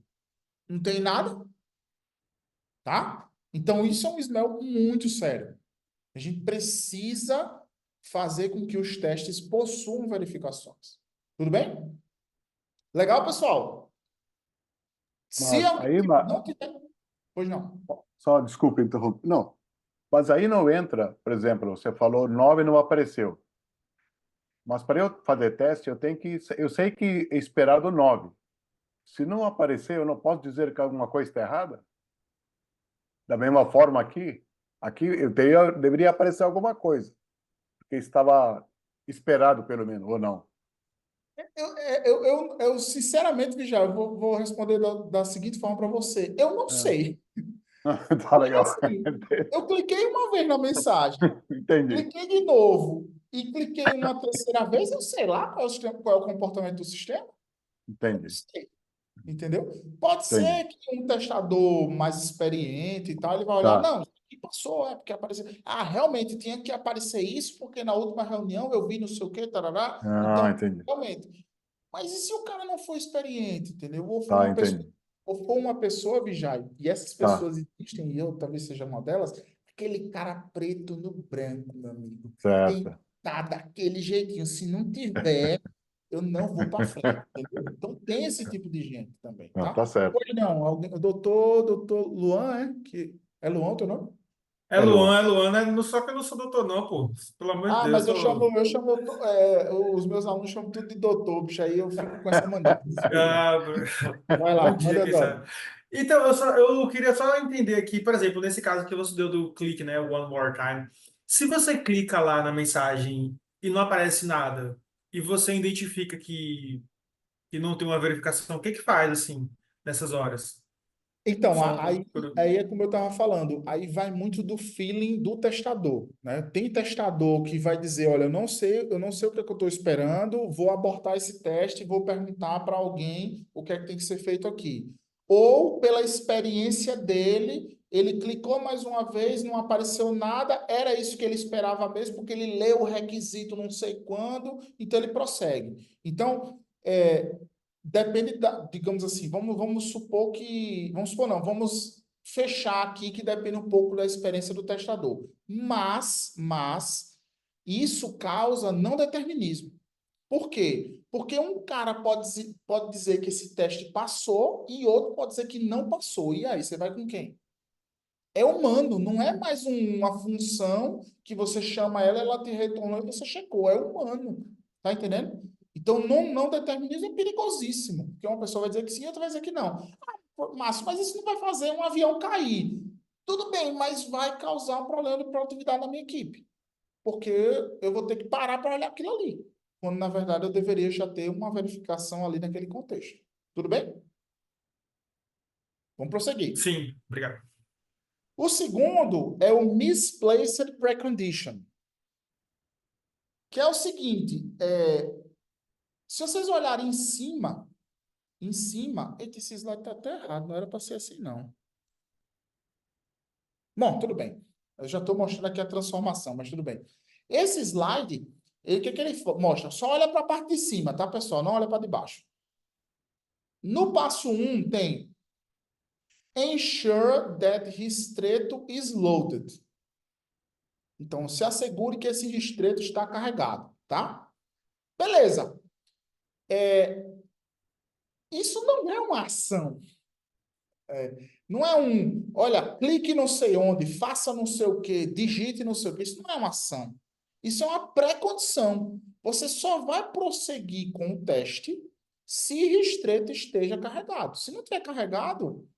Não tem nada, tá? Então, isso é um smell muito sério. A gente precisa fazer com que os testes possuam verificações. Tudo bem? Legal, pessoal? Se Mas alguém aí, não tiver... Pois não. só desculpa interromper. Não, mas aí não entra, por exemplo, você falou 9 não apareceu. Mas para eu fazer teste, eu sei que é esperado 9. Se não aparecer, eu não posso dizer que alguma coisa está errada? Da mesma forma aqui deveria aparecer alguma coisa, porque estava esperado pelo menos, ou não? Sinceramente, Vijay, eu vou responder da seguinte forma para você. Eu não É. sei. Tá Porque legal. assim, eu cliquei uma vez na mensagem, Entendi, cliquei de novo e cliquei uma terceira vez, eu sei lá qual é o comportamento do sistema. Eu não entendi, sei. Entendeu? Pode entendi. ser que um testador mais experiente e tal, ele vai olhar, Tá. não, isso aqui passou, porque apareceu. Realmente tinha que aparecer isso, porque na última reunião eu vi não sei o quê, tarará. Ah, Então, entendi. realmente. Mas e se o cara não for experiente, entendeu? Tá, entendi. Ou for uma pessoa, Vijay, e essas Tá, pessoas existem, e eu talvez seja uma delas, aquele cara preto no branco, meu amigo. Tem que certo. estar daquele jeitinho. Se não tiver, eu não vou para frente, entendeu? Então tem esse tipo de gente também, Não, tá? tá certo. Pois não, alguém, doutor Luan, é Luan o teu nome? É, Luan. É Luan, né? Só que eu não sou doutor, não, pô. Pelo amor de Deus, Mas sou. os meus alunos chamam tudo de doutor, bicho, aí eu fico com essa mania. Desculpa. Ah, Vai um lá, dia, manda quem agora. sabe. Então, eu queria só entender aqui, por exemplo, nesse caso que você deu do clique, né? One more time. Se você clica lá na mensagem e não aparece nada, e você identifica que não tem uma verificação, o que que faz, assim, nessas horas? Então, Só um... aí é como eu estava falando, aí vai muito do feeling do testador, né? Tem testador que vai dizer, olha, eu não sei o que é que eu estou esperando, vou abortar esse teste e vou perguntar para alguém o que é que tem que ser feito aqui. Ou, pela experiência dele, ele clicou mais uma vez, não apareceu nada, era isso que ele esperava mesmo, porque ele leu o requisito não sei quando, então ele prossegue. Então, depende digamos assim, vamos supor que, vamos supor não, vamos fechar aqui que depende um pouco da experiência do testador. Mas isso causa não determinismo. Por quê? Porque um cara pode dizer que esse teste passou e outro pode dizer que não passou. E aí, você vai com quem? É humano, não é mais uma função que você chama ela, ela te retornou e você checou. É humano. Tá entendendo? Então, não determinismo é perigosíssimo. Porque uma pessoa vai dizer que sim, outra vai dizer que não. Márcio, mas isso não vai fazer um avião cair. Tudo bem, mas vai causar um problema de produtividade na minha equipe. Porque eu vou ter que parar para olhar aquilo ali. quando na verdade eu deveria já ter uma verificação ali naquele contexto. Tudo bem? Vamos prosseguir. Sim, obrigado. O segundo é o misplaced precondition, que é o seguinte, se vocês olharem em cima, eita, esse slide está até errado, não era para ser assim, não. Bom, tudo bem. Eu já estou mostrando aqui a transformação, mas tudo bem. Esse slide, o que ele mostra? Só olha para a parte de cima, tá, pessoal? Não olha para de baixo. No passo 1 tem ensure that ristretto is loaded. Então, se assegure que esse ristretto está carregado, tá? Beleza. Isso não é uma ação. Não é olha, clique não sei onde, faça não sei o quê, digite não sei o quê. Isso não é uma ação. Isso é uma pré-condição. Você só vai prosseguir com o teste se ristretto esteja carregado. Se não estiver carregado,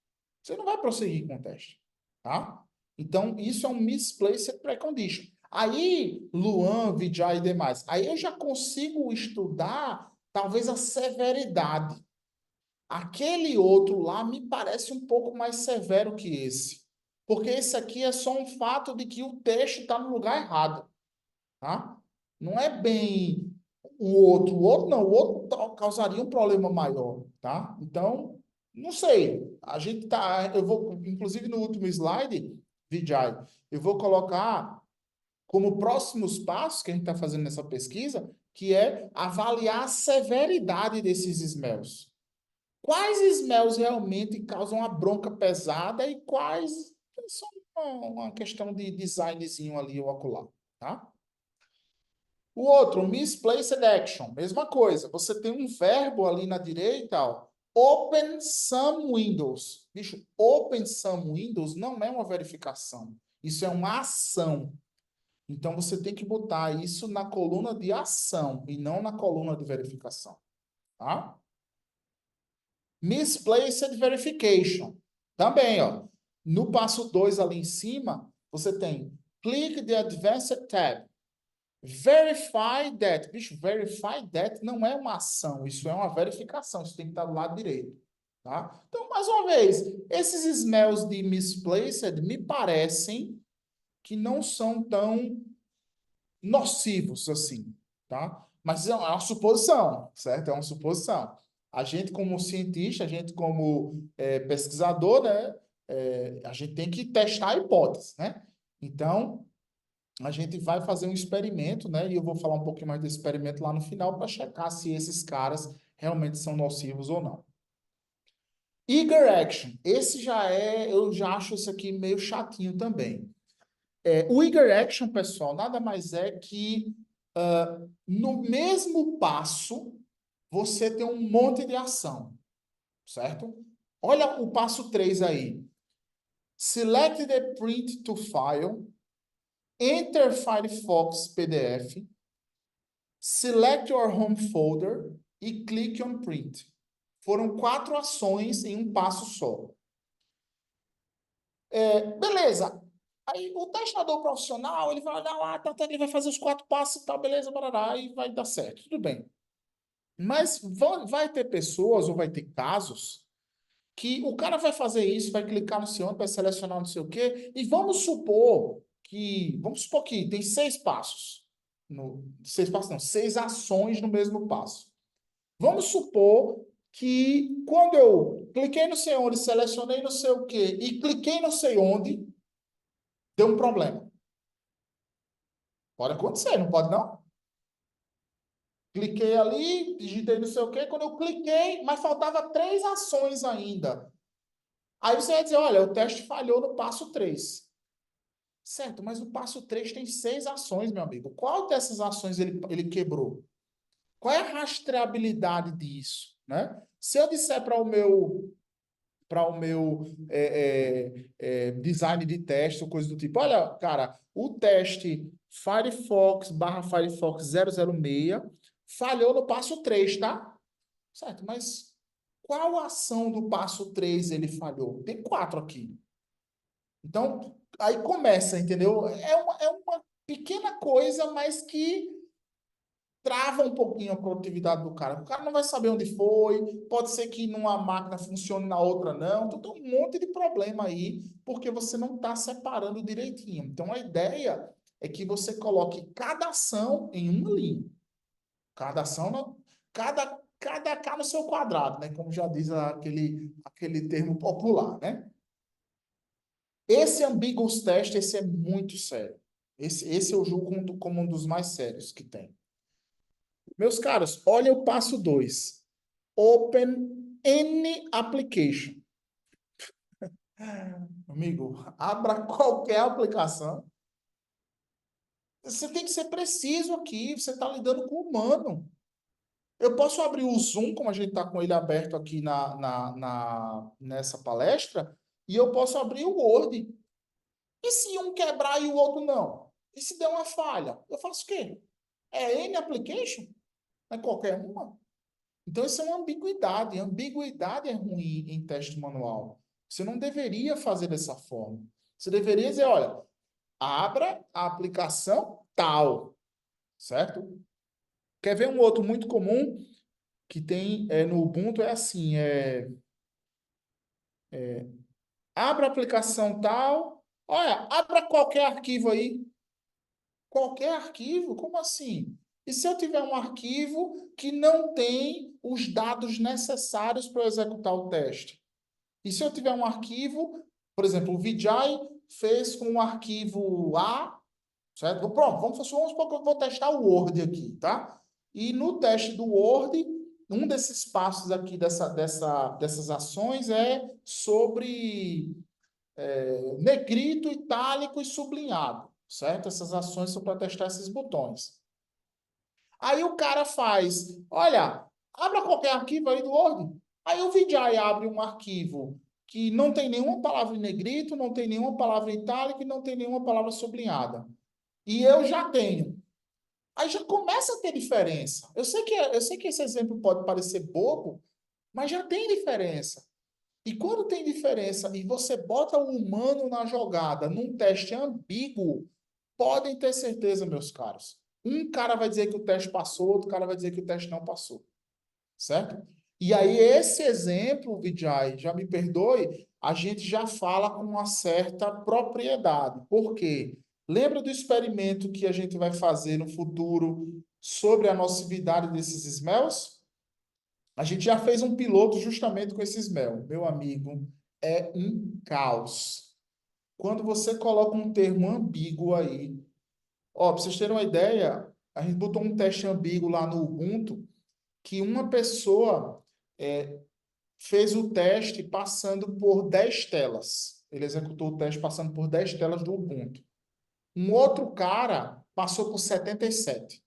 você não vai prosseguir com o teste, tá? Então, isso é um misplaced precondition. Aí, Luan, Vijay e demais, aí eu já consigo estudar, talvez, a severidade. Aquele outro lá me parece um pouco mais severo que esse. Porque esse aqui é só um fato de que o texto está no lugar errado, tá? Não é bem o outro. O outro não, o outro causaria um problema maior, tá? Então, não sei. A gente tá, eu vou, inclusive no último slide, Vijay, eu vou colocar como próximos passos que a gente está fazendo nessa pesquisa, que é avaliar a severidade desses smells. Quais smells realmente causam uma bronca pesada e quais são uma questão de designzinho ali ou acolá, tá? O outro, misplaced action, mesma coisa. Você tem um verbo ali na direita, ó, open some windows. Bicho, open some windows não é uma verificação. Isso é uma ação. Então, você tem que botar isso na coluna de ação e não na coluna de verificação, tá? Misplaced verification. Também, ó. No passo 2 ali em cima, você tem click the advanced tab. Verify that. Bicho, verify that não é uma ação, isso é uma verificação. Isso tem que estar do lado direito. Tá? Então, mais uma vez, esses smells de misplaced me parecem que não são tão nocivos assim, tá? Mas é uma suposição, certo? É uma suposição. A gente, como cientista, a gente, como pesquisador, né? A gente tem que testar a hipótese, né? Então, a gente vai fazer um experimento, né? E eu vou falar um pouquinho mais desse experimento lá no final para checar se esses caras realmente são nocivos ou não. Eager action. Esse eu já acho isso aqui meio chatinho também. O eager action, pessoal, nada mais é que no mesmo passo você tem um monte de ação, certo? Olha o passo 3 aí. Select the print to file, enter Firefox PDF, select your home folder e click on print. Foram 4 ações em um passo só. Beleza. Aí o testador profissional, ele vai olhar lá, ele vai fazer os 4 passos e tal, beleza, barará, e vai dar certo. Tudo bem. Mas vai ter pessoas ou vai ter casos que o cara vai fazer isso, vai clicar no seu, vai selecionar não sei o quê, e vamos supor que tem 6 passos. 6 passos não, 6 ações no mesmo passo. Vamos supor que quando eu cliquei não sei onde, selecionei não sei o quê, e cliquei não sei onde, deu um problema. Pode acontecer, não pode não? Cliquei ali, digitei não sei o quê, quando eu cliquei, mas faltava 3 ações ainda. Aí você vai dizer, olha, o teste falhou no passo 3. Certo, mas o passo 3 tem 6 ações, meu amigo. Qual dessas ações ele quebrou? Qual é a rastreabilidade disso, né? Se eu disser para o meu design de teste ou coisa do tipo, olha, cara, o teste Firefox /Firefox 006 falhou no passo 3, tá? Certo, mas qual ação do passo 3 ele falhou? Tem 4 aqui. Então, aí começa, entendeu? É uma pequena coisa, mas que trava um pouquinho a produtividade do cara. O cara não vai saber onde foi, pode ser que numa máquina funcione, na outra não. Então tem um monte de problema aí, porque você não está separando direitinho. Então a ideia é que você coloque cada ação em uma linha. Cada ação, cada K no seu quadrado, né? Como já diz aquele termo popular, né? Esse ambiguous test, esse é muito sério. Esse eu julgo como um dos mais sérios que tem. Meus caros, olha o passo 2. Open any application. Amigo, abra qualquer aplicação. Você tem que ser preciso aqui. Você está lidando com o humano. Eu posso abrir o Zoom, como a gente está com ele aberto aqui nessa palestra, e eu posso abrir o Word. E se um quebrar e o outro não? E se der uma falha? Eu faço o quê? É N application? Não é qualquer uma? Então, isso é uma ambiguidade. Ambiguidade é ruim em teste manual. Você não deveria fazer dessa forma. Você deveria dizer, olha, abra a aplicação tal, certo? Quer ver um outro muito comum que tem no Ubuntu? É assim, abra a aplicação tal, olha, abra qualquer arquivo aí. Qualquer arquivo? Como assim? E se eu tiver um arquivo que não tem os dados necessários para eu executar o teste? E se eu tiver um arquivo, por exemplo, o Vijay fez com um arquivo A, certo? Pronto, vamos supor que eu vou testar o Word aqui, tá? E no teste do Word, um desses passos aqui dessas ações é sobre negrito, itálico e sublinhado, certo? Essas ações são para testar esses botões. Aí o cara faz, olha, abra qualquer arquivo aí do Word. Aí o Vijay abre um arquivo que não tem nenhuma palavra em negrito, não tem nenhuma palavra em itálico e não tem nenhuma palavra sublinhada. E eu já tenho. Aí já começa a ter diferença. Eu sei que esse exemplo pode parecer bobo, mas já tem diferença. E quando tem diferença e você bota o humano na jogada, num teste ambíguo, podem ter certeza, meus caros. Um cara vai dizer que o teste passou, outro cara vai dizer que o teste não passou. Certo? E aí, esse exemplo, Vijay, já me perdoe, a gente já fala com uma certa propriedade. Por quê? Lembra do experimento que a gente vai fazer no futuro sobre a nocividade desses smells? A gente já fez um piloto justamente com esse smell. Meu amigo, é um caos. Quando você coloca um termo ambíguo aí, ó, para vocês terem uma ideia, a gente botou um teste ambíguo lá no Ubuntu, que uma pessoa fez o teste passando por 10 telas. Ele executou o teste passando por 10 telas do Ubuntu. Um outro cara passou por 77.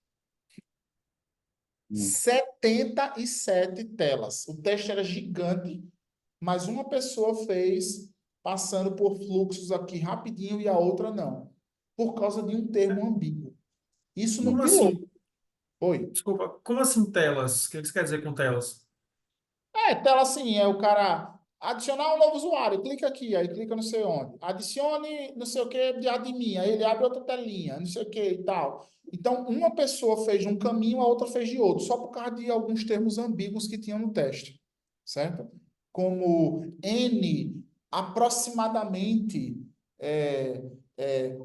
77 telas. O teste era gigante, mas uma pessoa fez passando por fluxos aqui rapidinho e a outra não, por causa de um termo ambíguo. Isso no Como piloto. assim? Oi. Desculpa, como assim telas? O que você quer dizer com telas? Tela assim, o cara adicionar um novo usuário, clica aqui, aí clica não sei onde. Adicione não sei o que de admin, aí ele abre outra telinha, não sei o que e tal. Então, uma pessoa fez de um caminho, a outra fez de outro, só por causa de alguns termos ambíguos que tinham no teste, certo? Como N, aproximadamente,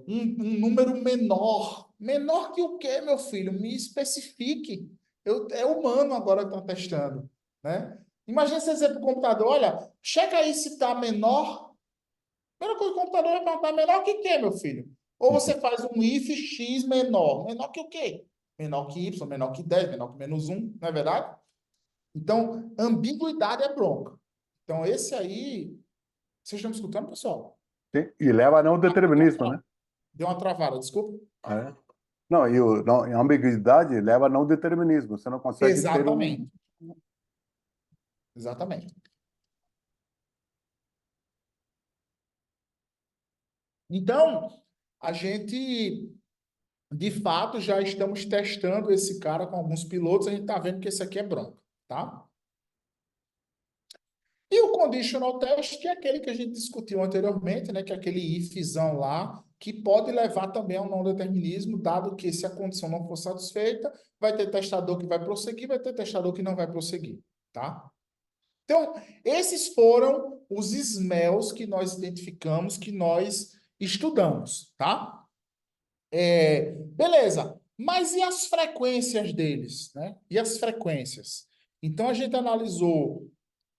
um número menor. Menor que o quê, meu filho? Me especifique. É humano agora que está testando, né? Imagina você dizer para o computador, olha, checa aí se está menor. A primeira coisa que o computador vai perguntar, menor que quê, meu filho? Ou você faz um if x menor. Menor que o quê? Menor que y, menor que 10, menor que -1, não é verdade? Então, ambiguidade é bronca. Então, esse aí, vocês estão me escutando, pessoal? E leva a não determinismo, né? Deu uma travada, desculpa. É. Não, a ambiguidade leva a não determinismo. Você não consegue ter um. Exatamente. Exatamente. Então, a gente, de fato, já estamos testando esse cara com alguns pilotos, a gente está vendo que esse aqui é bronca, tá? E o conditional test, que é aquele que a gente discutiu anteriormente, né? Que é aquele ifzão lá, que pode levar também ao não determinismo, dado que se a condição não for satisfeita, vai ter testador que vai prosseguir, vai ter testador que não vai prosseguir, tá? Então, esses foram os smells que nós identificamos, que nós estudamos, tá? Beleza, mas e as frequências deles, né? E as frequências? Então, a gente analisou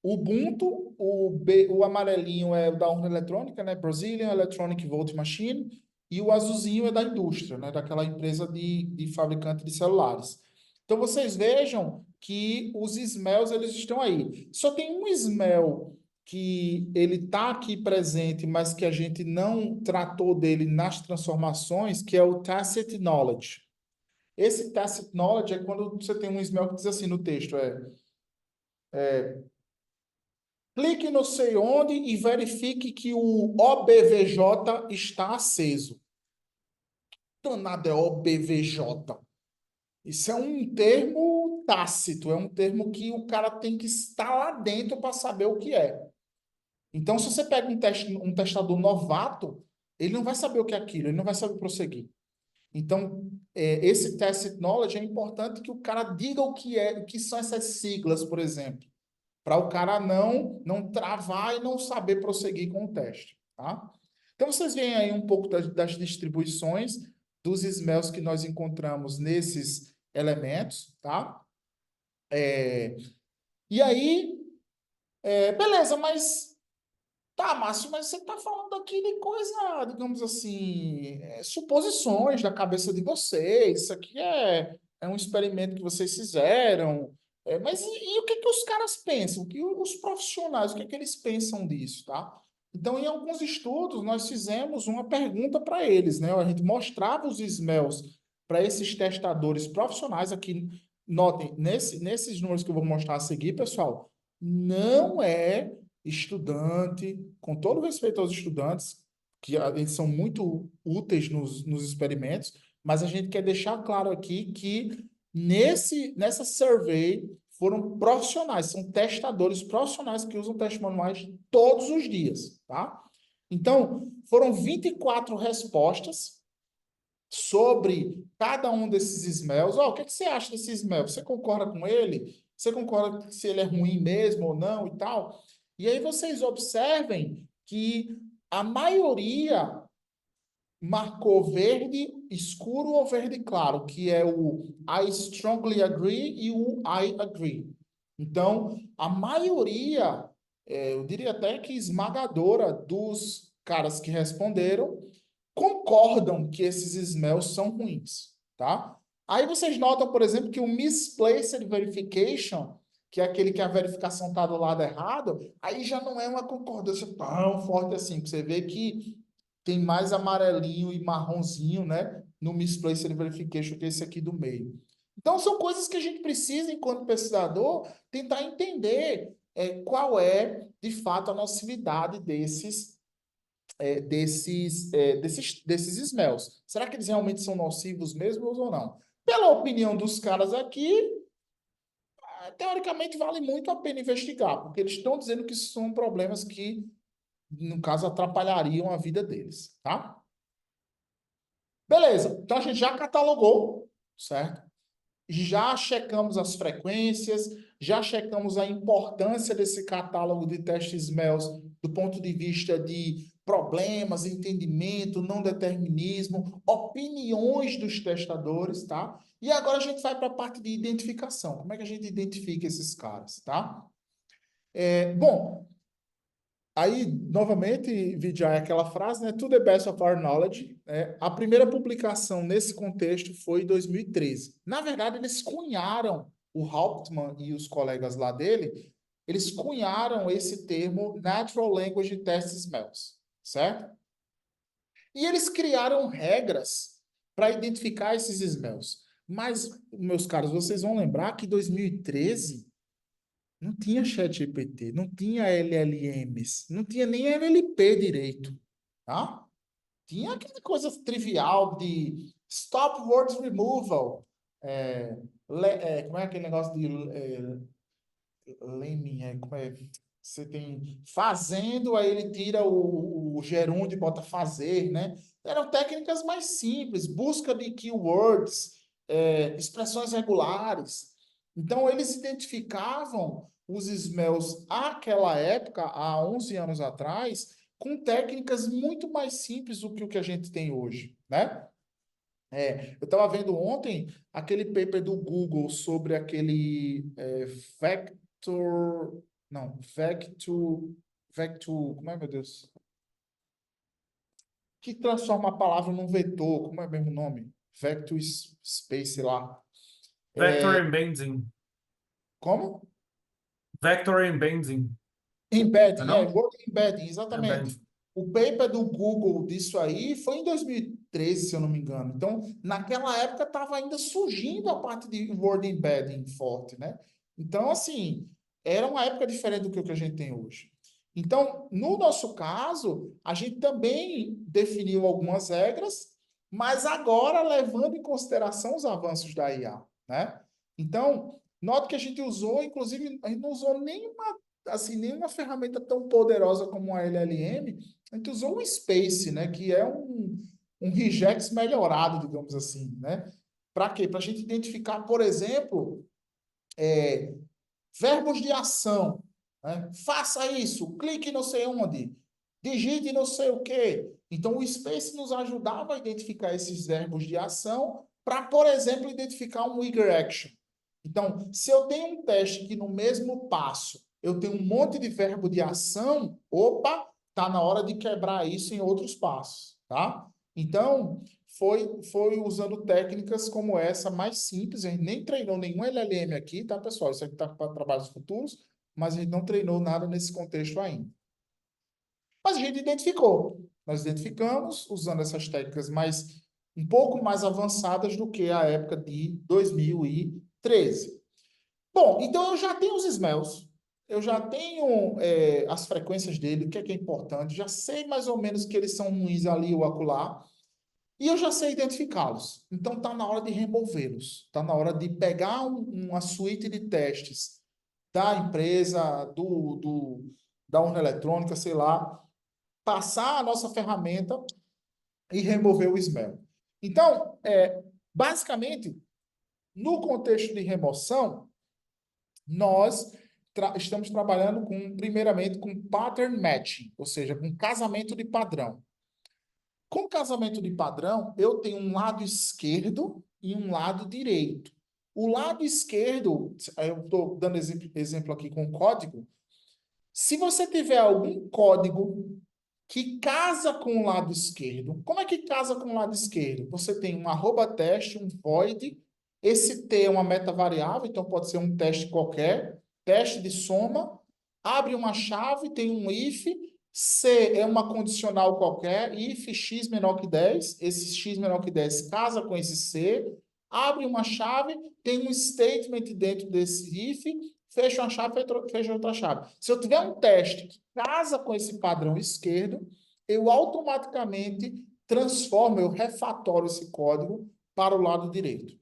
o Ubuntu, o amarelinho é o da urna eletrônica, né? Brazilian Electronic Volt Machine, e o azulzinho é da indústria, né? Daquela empresa de fabricante de celulares. Então, vocês vejam que os smells, eles estão aí. Só tem um smell que ele está aqui presente, mas que a gente não tratou dele nas transformações, que é o Tacit Knowledge. Esse Tacit Knowledge é quando você tem um smell que diz assim no texto, clique não sei onde e verifique que o OBVJ está aceso. Danado é OBVJ. Isso é um termo tácito, é um termo que o cara tem que estar lá dentro para saber o que é. Então, se você pega um testador novato, ele não vai saber o que é aquilo, ele não vai saber prosseguir. Então, esse tacit knowledge é importante que o cara diga o que é, o que são essas siglas, por exemplo, para o cara não travar e não saber prosseguir com o teste, tá? Então, vocês veem aí um pouco das distribuições dos smells que nós encontramos nesses elementos, tá? E aí, beleza, mas tá, Márcio, mas você está falando aqui de coisa, digamos assim, suposições da cabeça de vocês. Isso aqui é um experimento que vocês fizeram. Mas e o que que os caras pensam? O que os profissionais, o que que eles pensam disso, tá? Então, em alguns estudos, nós fizemos uma pergunta para eles, né? A gente mostrava os smells para esses testadores profissionais aqui. Notem, nesses números que eu vou mostrar a seguir, pessoal, não é estudante, com todo respeito aos estudantes, que eles são muito úteis nos experimentos, mas a gente quer deixar claro aqui que nessa survey foram profissionais, são testadores profissionais que usam testes manuais todos os dias, tá? Então, foram 24 respostas sobre cada um desses smells. O que que você acha desse smell? Você concorda com ele? Você concorda se ele é ruim mesmo ou não e tal? E aí vocês observem que a maioria marcou verde escuro ou verde claro, que é o I strongly agree e o I agree. Então, a maioria, eu diria até que esmagadora dos caras que responderam, concordam que esses smells são ruins, tá? Aí vocês notam, por exemplo, que o misplaced verification, que é aquele que a verificação está do lado errado, aí já não é uma concordância tão forte assim, você vê que tem mais amarelinho e marronzinho, né, no misplaced verification que esse aqui do meio. Então, são coisas que a gente precisa, enquanto pesquisador, tentar entender qual é, de fato, a nocividade desses smells. Será que eles realmente são nocivos mesmo ou não? Pela opinião dos caras aqui, teoricamente vale muito a pena investigar, porque eles estão dizendo que são problemas que, no caso, atrapalhariam a vida deles, tá? Beleza, então a gente já catalogou, certo? Já checamos as frequências, já checamos a importância desse catálogo de testes smells do ponto de vista de problemas, entendimento, não determinismo, opiniões dos testadores, tá? E agora a gente vai para a parte de identificação. Como é que a gente identifica esses caras, tá? Bom, aí, novamente, Vidya, é aquela frase, né? To the best of our knowledge. A primeira publicação nesse contexto foi em 2013. Na verdade, eles cunharam, o Hauptmann e os colegas lá dele, eles cunharam esse termo Natural Language Test Smells, certo? E eles criaram regras para identificar esses smells. Mas, meus caros, vocês vão lembrar que em 2013 não tinha ChatGPT, não tinha LLMs, não tinha nem LLP direito, tá? Tinha aquela coisa trivial de stop words removal, como é aquele negócio de lemming, Você tem fazendo, aí ele tira o gerúndio e bota fazer, né? Eram técnicas mais simples, busca de keywords, expressões regulares. Então, eles identificavam os smells àquela época, há 11 anos atrás, com técnicas muito mais simples do que o que a gente tem hoje, né? Eu estava vendo ontem aquele paper do Google sobre aquele vector, não, vector, como é, meu Deus? Que transforma a palavra num vetor, como é mesmo o nome? Vector space lá. Vector Embedding. Como? Vector Embedding. Não é Embedding, não? word embedding, exatamente. Embedding. O paper do Google disso aí foi em 2013, se eu não me engano. Então, naquela época estava ainda surgindo a parte de word embedding forte, né? Então, assim, era uma época diferente do que o que a gente tem hoje. Então, no nosso caso, a gente também definiu algumas regras, mas agora levando em consideração os avanços da IA, né? Então, note que a gente usou, inclusive, a gente não usou nenhuma assim, nenhuma ferramenta tão poderosa como a LLM, a gente usou o Space, né, que é um regex melhorado, digamos assim, né? Para quê? Para a gente identificar, por exemplo, verbos de ação, né? Faça isso, clique não sei onde, digite não sei o quê. Então, o Space nos ajudava a identificar esses verbos de ação para, por exemplo, identificar um trigger action. Então, se eu tenho um teste que no mesmo passo eu tenho um monte de verbo de ação, opa, tá na hora de quebrar isso em outros passos, tá? Então, foi usando técnicas como essa, mais simples. A gente nem treinou nenhum LLM aqui, tá, pessoal? Isso aqui está para trabalhos futuros, mas a gente não treinou nada nesse contexto ainda. Mas a gente identificou. Nós identificamos usando essas técnicas um pouco mais avançadas do que a época de 2013. Bom, então eu já tenho os smells, eu já tenho as frequências dele, o que é importante, já sei mais ou menos que eles são ruins ali ou acolá, e eu já sei identificá-los. Então está na hora de removê-los, está na hora de pegar uma suíte de testes da empresa, da urna eletrônica, sei lá, passar a nossa ferramenta e remover o smell. Então, basicamente, no contexto de remoção, nós estamos trabalhando primeiramente com pattern matching, ou seja, com casamento de padrão. Com casamento de padrão, eu tenho um lado esquerdo e um lado direito. O lado esquerdo, eu estou dando exemplo aqui com código. Se você tiver algum código que casa com o lado esquerdo, como é que casa com o lado esquerdo? Você tem um arroba teste, um void, esse T é uma metavariável, então pode ser um teste qualquer, teste de soma, abre uma chave, tem um if, C é uma condicional qualquer, if x menor que 10, esse x menor que 10 casa com esse C, abre uma chave, tem um statement dentro desse if, fecha uma chave, fecha outra chave. Se eu tiver um teste que casa com esse padrão esquerdo, eu automaticamente transformo, eu refatório esse código para o lado direito.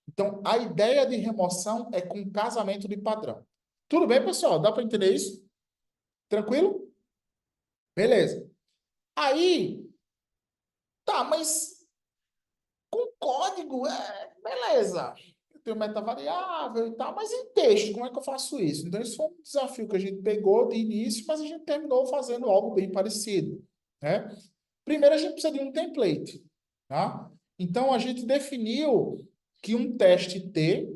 Então, a ideia de remoção é com casamento de padrão. Tudo bem, pessoal? Dá para entender isso? Tranquilo? Beleza. Aí, tá, mas com código, beleza. Eu tenho metavariável e tal, mas em texto, como é que eu faço isso? Então, isso foi um desafio que a gente pegou de início, mas a gente terminou fazendo algo bem parecido, né? Primeiro, a gente precisa de um template, tá? Então, a gente definiu que um teste T,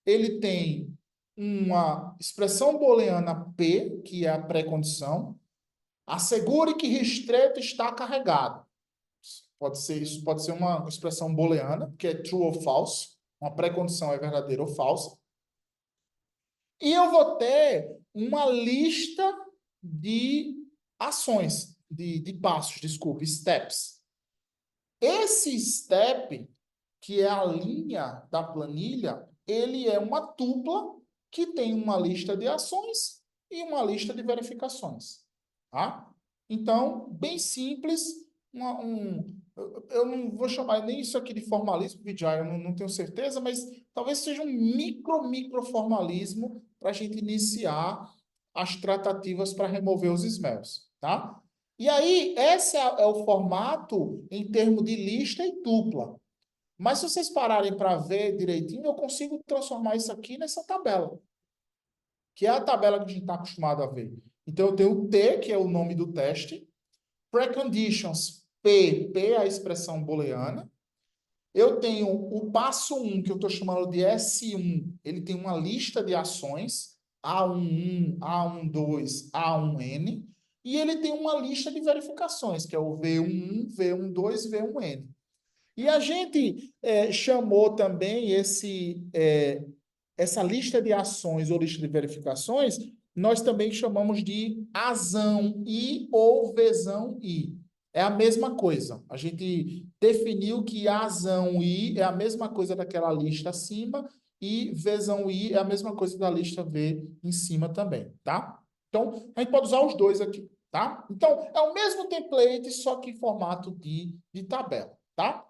ele tem uma expressão booleana P, que é a pré-condição, assegure que restreto está carregado. Isso pode ser uma expressão booleana, que é true ou false, uma pré-condição é verdadeira ou falsa. E eu vou ter uma lista de ações, de passos, desculpe, steps. Esse step, que é a linha da planilha, ele é uma tupla que tem uma lista de ações e uma lista de verificações. Tá? Então, bem simples, eu não vou chamar nem isso aqui de formalismo, Vijay, eu não tenho certeza, mas talvez seja um micro formalismo para a gente iniciar as tratativas para remover os smells, tá? E aí, esse é o formato em termos de lista e dupla. Mas se vocês pararem para ver direitinho, eu consigo transformar isso aqui nessa tabela, que é a tabela que a gente está acostumado a ver. Então, eu tenho o T, que é o nome do teste, preconditions, P é a expressão booleana. Eu tenho o passo 1, que eu estou chamando de S1, ele tem uma lista de ações, A11, A12, A1N, e ele tem uma lista de verificações, que é o V11, V12 e V1N. E a gente chamou também essa lista de ações ou lista de verificações, nós também chamamos de Azão I ou Vzão I. É a mesma coisa. A gente definiu que Azão I é a mesma coisa daquela lista acima e Vzão I é a mesma coisa da lista V em cima também, tá? Então, a gente pode usar os dois aqui, tá? Então, é o mesmo template, só que em formato de tabela, tá?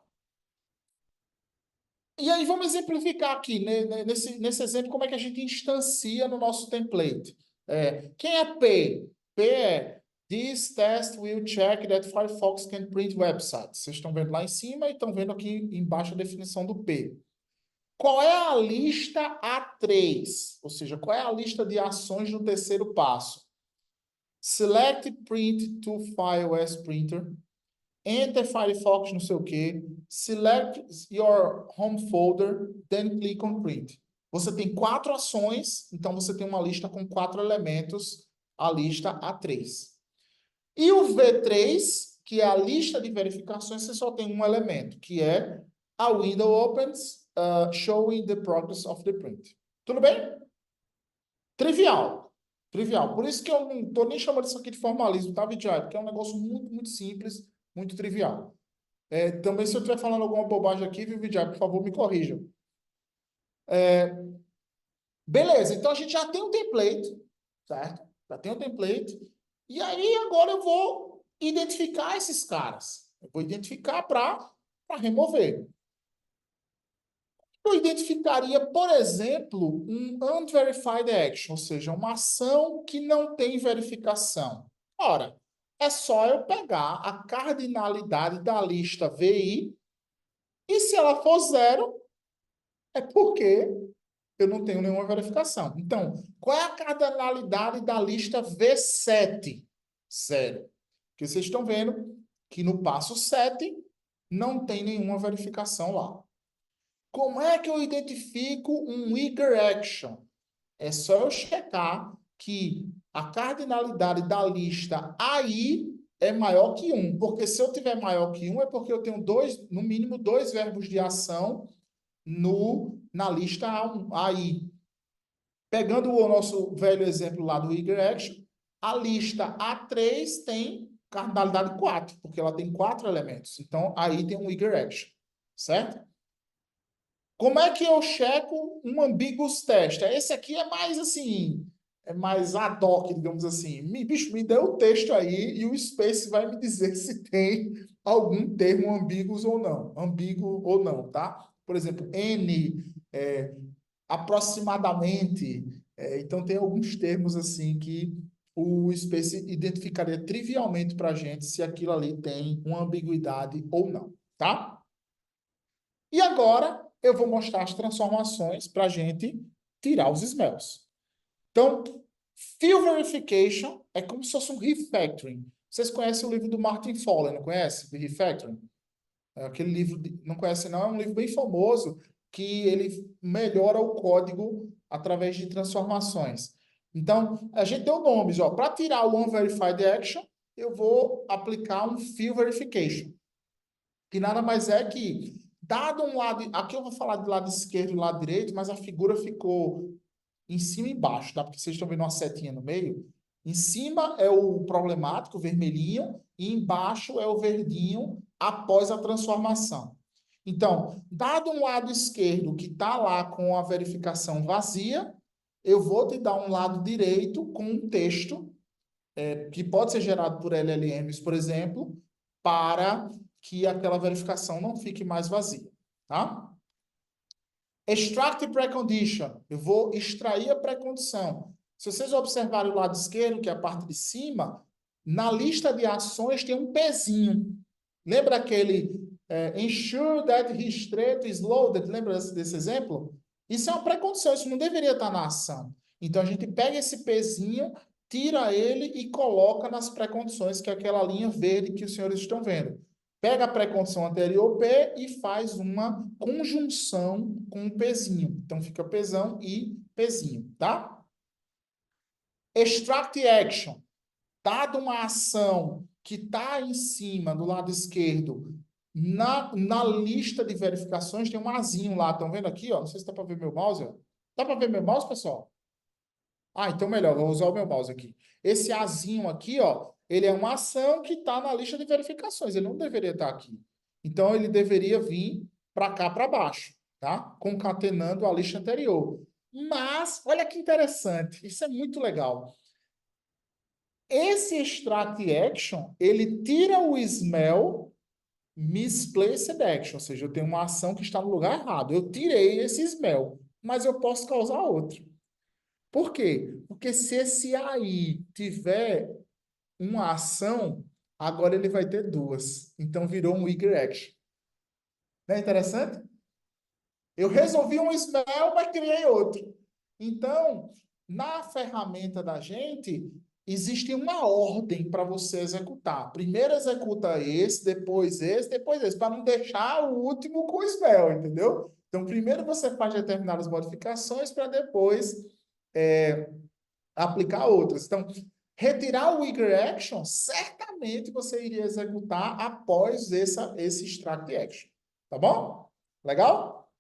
E aí vamos exemplificar aqui, né, nesse exemplo, como é que a gente instancia no nosso template. Quem é P? P é This test will check that Firefox can print websites. Vocês estão vendo lá em cima e estão vendo aqui embaixo a definição do P. Qual é a lista A3? Ou seja, qual é a lista de ações do terceiro passo? Select print to file as printer. Enter Firefox, não sei o quê. Select your home folder, then click on print. Você tem 4 ações, então você tem uma lista com 4 elementos, a lista A3. E o V3, que é a lista de verificações, você só tem um elemento, que é a window opens, showing the progress of the print. Tudo bem? Trivial. Trivial. Por isso que eu não estou nem chamando isso aqui de formalismo, tá, Vidiário? Porque é um negócio muito, muito simples, muito trivial. Também, se eu estiver falando alguma bobagem aqui, viu, Vidiário, por favor, me corrija. Beleza, então a gente já tem um template, certo? Já tem um template. E aí, agora eu vou identificar esses caras. Eu vou identificar para remover. Eu identificaria, por exemplo, um unverified action, ou seja, uma ação que não tem verificação. Ora, é só eu pegar a cardinalidade da lista VI e se ela for 0, é porque eu não tenho nenhuma verificação. Então, qual é a cardinalidade da lista V7? 0. Porque vocês estão vendo que no passo 7 não tem nenhuma verificação lá. Como é que eu identifico um eager action? É só eu checar que a cardinalidade da lista AI é maior que 1. Porque se eu tiver maior que 1, é porque eu tenho no mínimo 2 verbos de ação na lista AI. Pegando o nosso velho exemplo lá do eager action, a lista A3 tem cardinalidade 4, porque ela tem 4 elementos. Então, aí tem um eager action, certo? Como é que eu checo um ambiguous test? Esse aqui é mais assim, é mais ad hoc, digamos assim. Bicho, me dê o texto aí e o Space vai me dizer se tem algum termo ambíguo ou não, tá? Por exemplo, N, aproximadamente. Então, tem alguns termos assim que o Space identificaria trivialmente para a gente se aquilo ali tem uma ambiguidade ou não, tá? E agora eu vou mostrar as transformações para a gente tirar os smells. Então, field verification é como se fosse um refactoring. Vocês conhecem o livro do Martin Fowler, não conhece? De refactoring? Aquele livro, não conhece não, é um livro bem famoso que ele melhora o código através de transformações. Então, a gente deu nomes, ó, para tirar o unverified action, eu vou aplicar um field verification, que nada mais é que, dado um lado, aqui eu vou falar do lado esquerdo e do lado direito, mas a figura ficou em cima e embaixo, tá? Porque vocês estão vendo uma setinha no meio. Em cima é o problemático, o vermelhinho, e embaixo é o verdinho após a transformação. Então, dado um lado esquerdo que está lá com a verificação vazia, eu vou te dar um lado direito com um texto, que pode ser gerado por LLMs, por exemplo, para que aquela verificação não fique mais vazia, tá? Extract precondition. Eu vou extrair a pré-condição. Se vocês observarem o lado esquerdo, que é a parte de cima, na lista de ações tem um pezinho. Lembra aquele ensure that his threat is loaded? Lembra desse exemplo? Isso é uma pré-condição, isso não deveria estar na ação. Então, a gente pega esse pezinho, tira ele e coloca nas pré-condições, que é aquela linha verde que os senhores estão vendo. Pega a pré-condição anterior, P, e faz uma conjunção com o pezinho. Então, fica pesão e pezinho, tá? Extract action. Dada uma ação que está em cima, do lado esquerdo, na lista de verificações, tem um azinho lá. Estão vendo aqui? Ó? Não sei se dá para ver meu mouse. Ó. Dá para ver meu mouse, pessoal? Ah, então melhor, vou usar o meu mouse aqui. Esse azinho aqui, ó, ele é uma ação que está na lista de verificações. Ele não deveria estar aqui. Então, ele deveria vir para cá, para baixo, tá? Concatenando a lista anterior. Mas, olha que interessante. Isso é muito legal. Esse extract action, ele tira o smell misplaced action, ou seja, eu tenho uma ação que está no lugar errado. Eu tirei esse smell, mas eu posso causar outro. Por quê? Porque se esse aí tiver uma ação, agora ele vai ter duas. Então virou um eager action. Não é interessante? Eu resolvi um smell, mas criei outro. Então, na ferramenta da gente, existe uma ordem para você executar. Primeiro executa esse, para não deixar o último com o smell, entendeu? Então, primeiro você faz determinadas modificações para depois aplicar outras. Então, retirar o eager action, certamente você iria executar após esse extract action. Tá bom? Legal?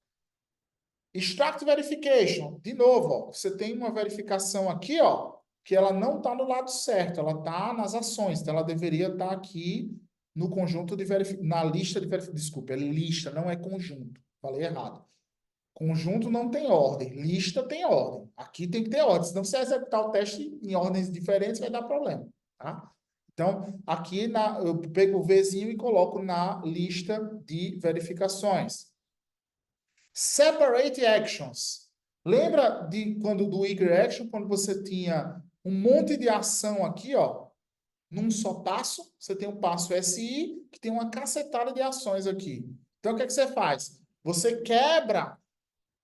Extract verification, de novo, ó, você tem uma verificação aqui, ó, que ela não está no lado certo, ela está nas ações, então ela deveria estar aqui no conjunto de na lista de verificação. Desculpa, é lista, não é conjunto. Falei errado. Conjunto não tem ordem, lista tem ordem. Aqui tem que ter ordem, senão se você executar o teste em ordens diferentes vai dar problema, tá? Então, aqui eu pego o Vzinho e coloco na lista de verificações. Separate actions. Lembra do eager action, quando você tinha um monte de ação aqui, ó, num só passo? Você tem um passo SI, que tem uma cacetada de ações aqui. Então, o que é que você faz? Você quebra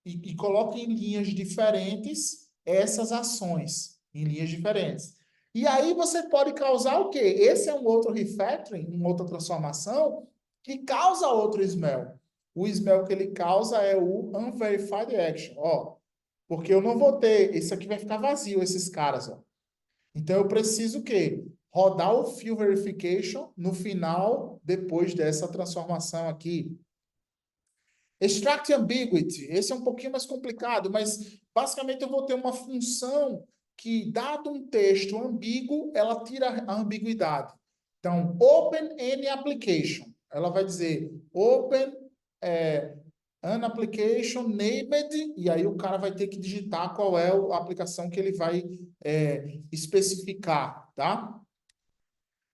e coloca em linhas diferentes essas ações, em linhas diferentes. E aí você pode causar o quê? Esse é um outro refactoring, uma outra transformação, que causa outro smell. O smell que ele causa é o unverified action, ó. Porque eu não vou ter, esse aqui vai ficar vazio, esses caras, ó. Então eu preciso o quê? Rodar o field verification no final, depois dessa transformação aqui. Extract ambiguity, esse é um pouquinho mais complicado, mas basicamente eu vou ter uma função que, dado um texto ambíguo, ela tira a ambiguidade. Então, open any application. Ela vai dizer open an application named, e aí o cara vai ter que digitar qual é a aplicação que ele vai especificar, tá?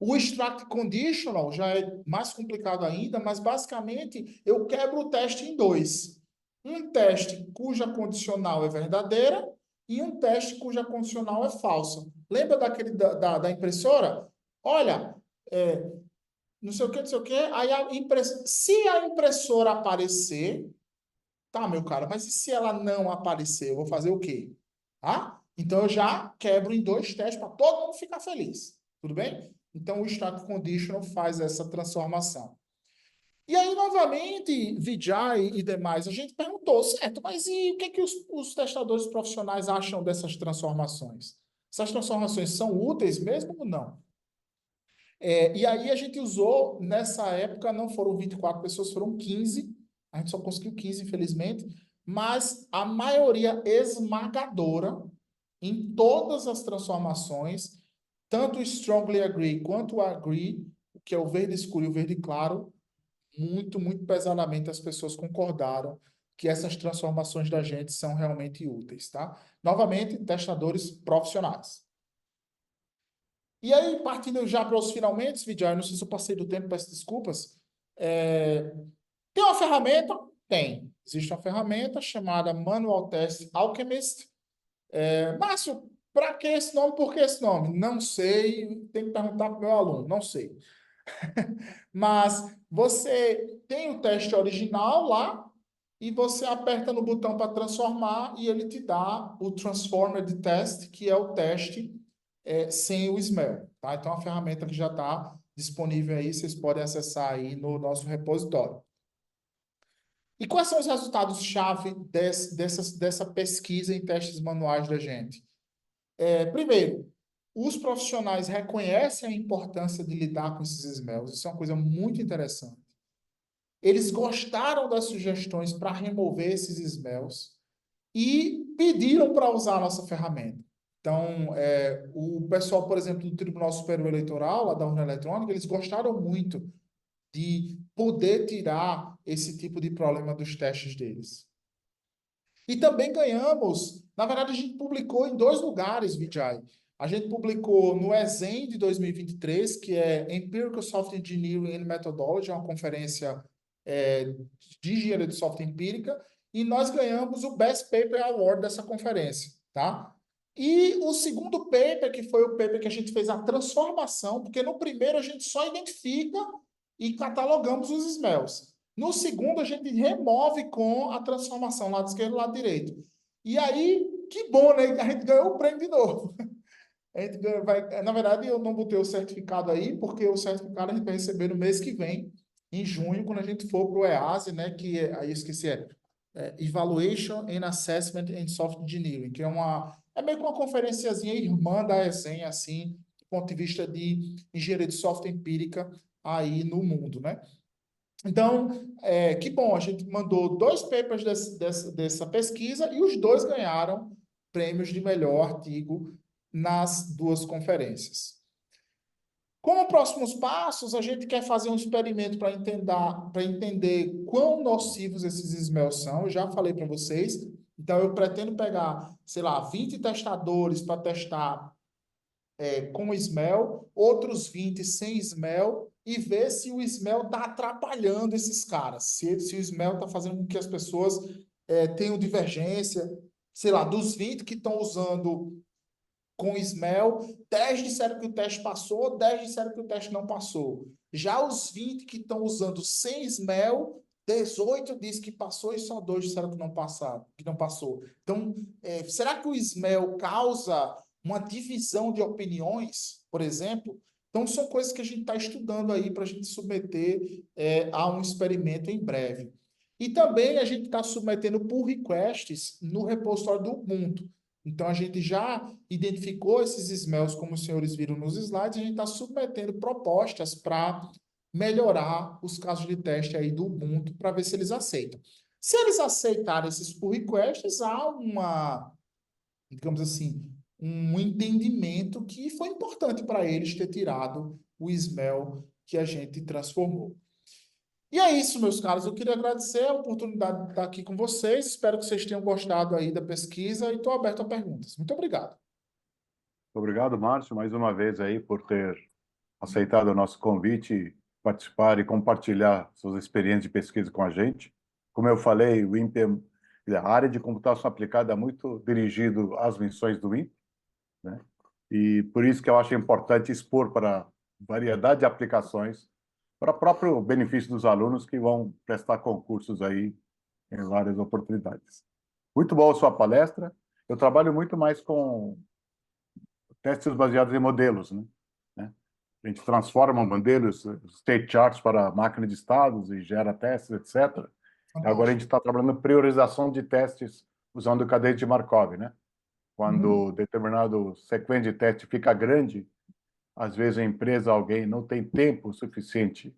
O extract conditional já é mais complicado ainda, mas basicamente eu quebro o teste em dois. Um teste cuja condicional é verdadeira e um teste cuja condicional é falsa. Lembra daquele da impressora? Olha, não sei o que, não sei o que, aí se a impressora aparecer, tá, meu cara, mas e se ela não aparecer, eu vou fazer o quê? Tá? Então eu já quebro em dois testes para todo mundo ficar feliz. Tudo bem? Então, o static conditional faz essa transformação. E aí, novamente, Vijay e demais, a gente perguntou, certo, mas e o que é que os testadores profissionais acham dessas transformações? Essas transformações são úteis mesmo ou não? E aí a gente usou, nessa época, não foram 24 pessoas, foram 15. A gente só conseguiu 15, infelizmente. Mas a maioria esmagadora em todas as transformações, tanto o strongly agree quanto o agree, que é o verde escuro e o verde claro, muito, muito pesadamente as pessoas concordaram que essas transformações da gente são realmente úteis, tá? Novamente, testadores profissionais. E aí, partindo já para os finalmente, Vidiar, não sei se eu passei do tempo, peço desculpas. Tem uma ferramenta? Tem. Existe uma ferramenta chamada Manual Test Alchemist. Márcio, Para que esse nome? Por que esse nome? Não sei, tem que perguntar para o meu aluno, não sei. Mas você tem o teste original lá e você aperta no botão para transformar e ele te dá o Transformed Test, que é o teste sem o smell, tá? Então, é uma ferramenta que já está disponível aí, vocês podem acessar aí no nosso repositório. E quais são os resultados-chave dessa pesquisa em testes manuais da gente? Primeiro, os profissionais reconhecem a importância de lidar com esses smells, isso é uma coisa muito interessante. Eles gostaram das sugestões para remover esses smells e pediram para usar a nossa ferramenta. Então, o pessoal, por exemplo, do Tribunal Superior Eleitoral, lá da urna eletrônica, eles gostaram muito de poder tirar esse tipo de problema dos testes deles. E também ganhamos, na verdade, a gente publicou em 2 lugares, Vijay. A gente publicou no ESEM de 2023, que é Empirical Software Engineering and Methodology, uma conferência de engenharia de software empírica, e nós ganhamos o Best Paper Award dessa conferência, tá? E o segundo paper, que foi o paper que a gente fez a transformação, porque no primeiro a gente só identifica e catalogamos os smells. No segundo, a gente remove com a transformação, lado esquerdo e lado direito. E aí, que bom, né? A gente ganhou o prêmio de novo. A gente na verdade, eu não botei o certificado aí, porque o certificado a gente vai receber no mês que vem, em junho, quando a gente for para o EASE, né? Que aí eu esqueci, Evaluation and Assessment in Software Engineering, que é meio que uma conferenciazinha irmã da ESEM, assim, do ponto de vista de engenharia de software empírica aí no mundo, né? Então, que bom, a gente mandou 2 papers dessa pesquisa e os 2 ganharam prêmios de melhor artigo nas 2 conferências. Como próximos passos, a gente quer fazer um experimento para entender quão nocivos esses smells são. Eu já falei para vocês. Então, eu pretendo pegar, sei lá, 20 testadores para testar com smell, outros 20 sem smell, e ver se o smell está atrapalhando esses caras, se o smell está fazendo com que as pessoas tenham divergência. Sei lá, dos 20 que estão usando com smell, 10 disseram que o teste passou, 10 disseram que o teste não passou. Já os 20 que estão usando sem smell, 18 disse que passou e só 2 disseram que não passaram, que não passou. Então, será que o smell causa uma divisão de opiniões, por exemplo? Então, são coisas que a gente está estudando aí para a gente submeter a um experimento em breve. E também a gente está submetendo pull requests no repositório do Ubuntu. Então, a gente já identificou esses smells, como os senhores viram nos slides, e a gente está submetendo propostas para melhorar os casos de teste aí do Ubuntu para ver se eles aceitam. Se eles aceitarem esses pull requests, há digamos assim, um entendimento que foi importante para eles ter tirado o smell que a gente transformou. E é isso, meus caros. Eu queria agradecer a oportunidade de estar aqui com vocês. Espero que vocês tenham gostado aí da pesquisa e estou aberto a perguntas. Muito obrigado. Obrigado, Márcio, mais uma vez aí por ter aceitado o nosso convite, participar e compartilhar suas experiências de pesquisa com a gente. Como eu falei, o INPE, a área de computação aplicada é muito dirigido às missões do INPE, né? E por isso que eu acho importante expor para variedade de aplicações, para o próprio benefício dos alunos que vão prestar concursos aí em várias oportunidades. Muito boa a sua palestra. Eu trabalho muito mais com testes baseados em modelos, né? A gente transforma modelos, state charts para máquina de estados e gera testes, etc. Agora a gente Fantástico. está trabalhando priorização de testes usando cadeia de Markov, né? Quando determinado sequência de teste fica grande, às vezes a empresa, alguém não tem tempo suficiente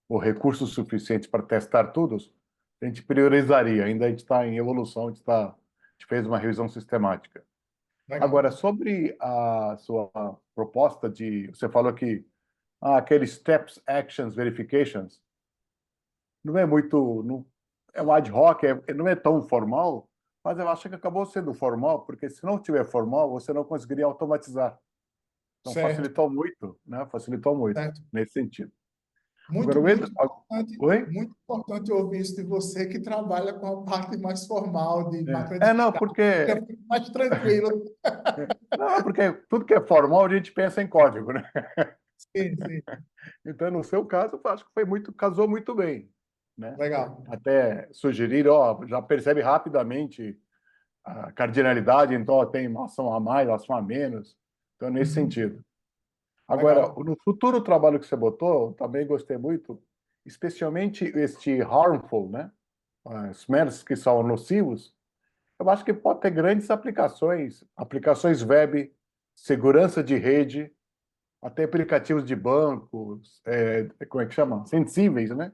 ou recursos suficientes para testar todos, a gente priorizaria. Ainda a gente está em evolução, a gente fez uma revisão sistemática. Legal. Agora, sobre a sua proposta você falou que aqueles steps, actions, verifications, não é muito, não, é um ad hoc, não é tão formal, mas eu acho que acabou sendo formal, porque se não tiver formal, você não conseguiria automatizar. Então, Certo, facilitou muito, né? Facilitou muito certo. nesse sentido. Muito, Agora, o Ed... Oi? muito importante ouvir isso de você que trabalha com a parte mais formal de máquina de Não, fiscal. porque... Fica mais tranquilo. Não, porque tudo que é formal a gente pensa em código, né? Sim, sim. Então, no seu caso, eu acho que casou muito bem, né? Legal. Até sugerir, ó, já percebe rapidamente a cardinalidade, então ó, tem uma ação a mais, ação a menos. Então, nesse Uhum. sentido. Agora, Legal. no futuro trabalho que você botou, também gostei muito, especialmente este harmful, né? Os meros que são nocivos, eu acho que pode ter grandes aplicações, aplicações web, segurança de rede, até aplicativos de bancos, como é que chama? Sensíveis, né?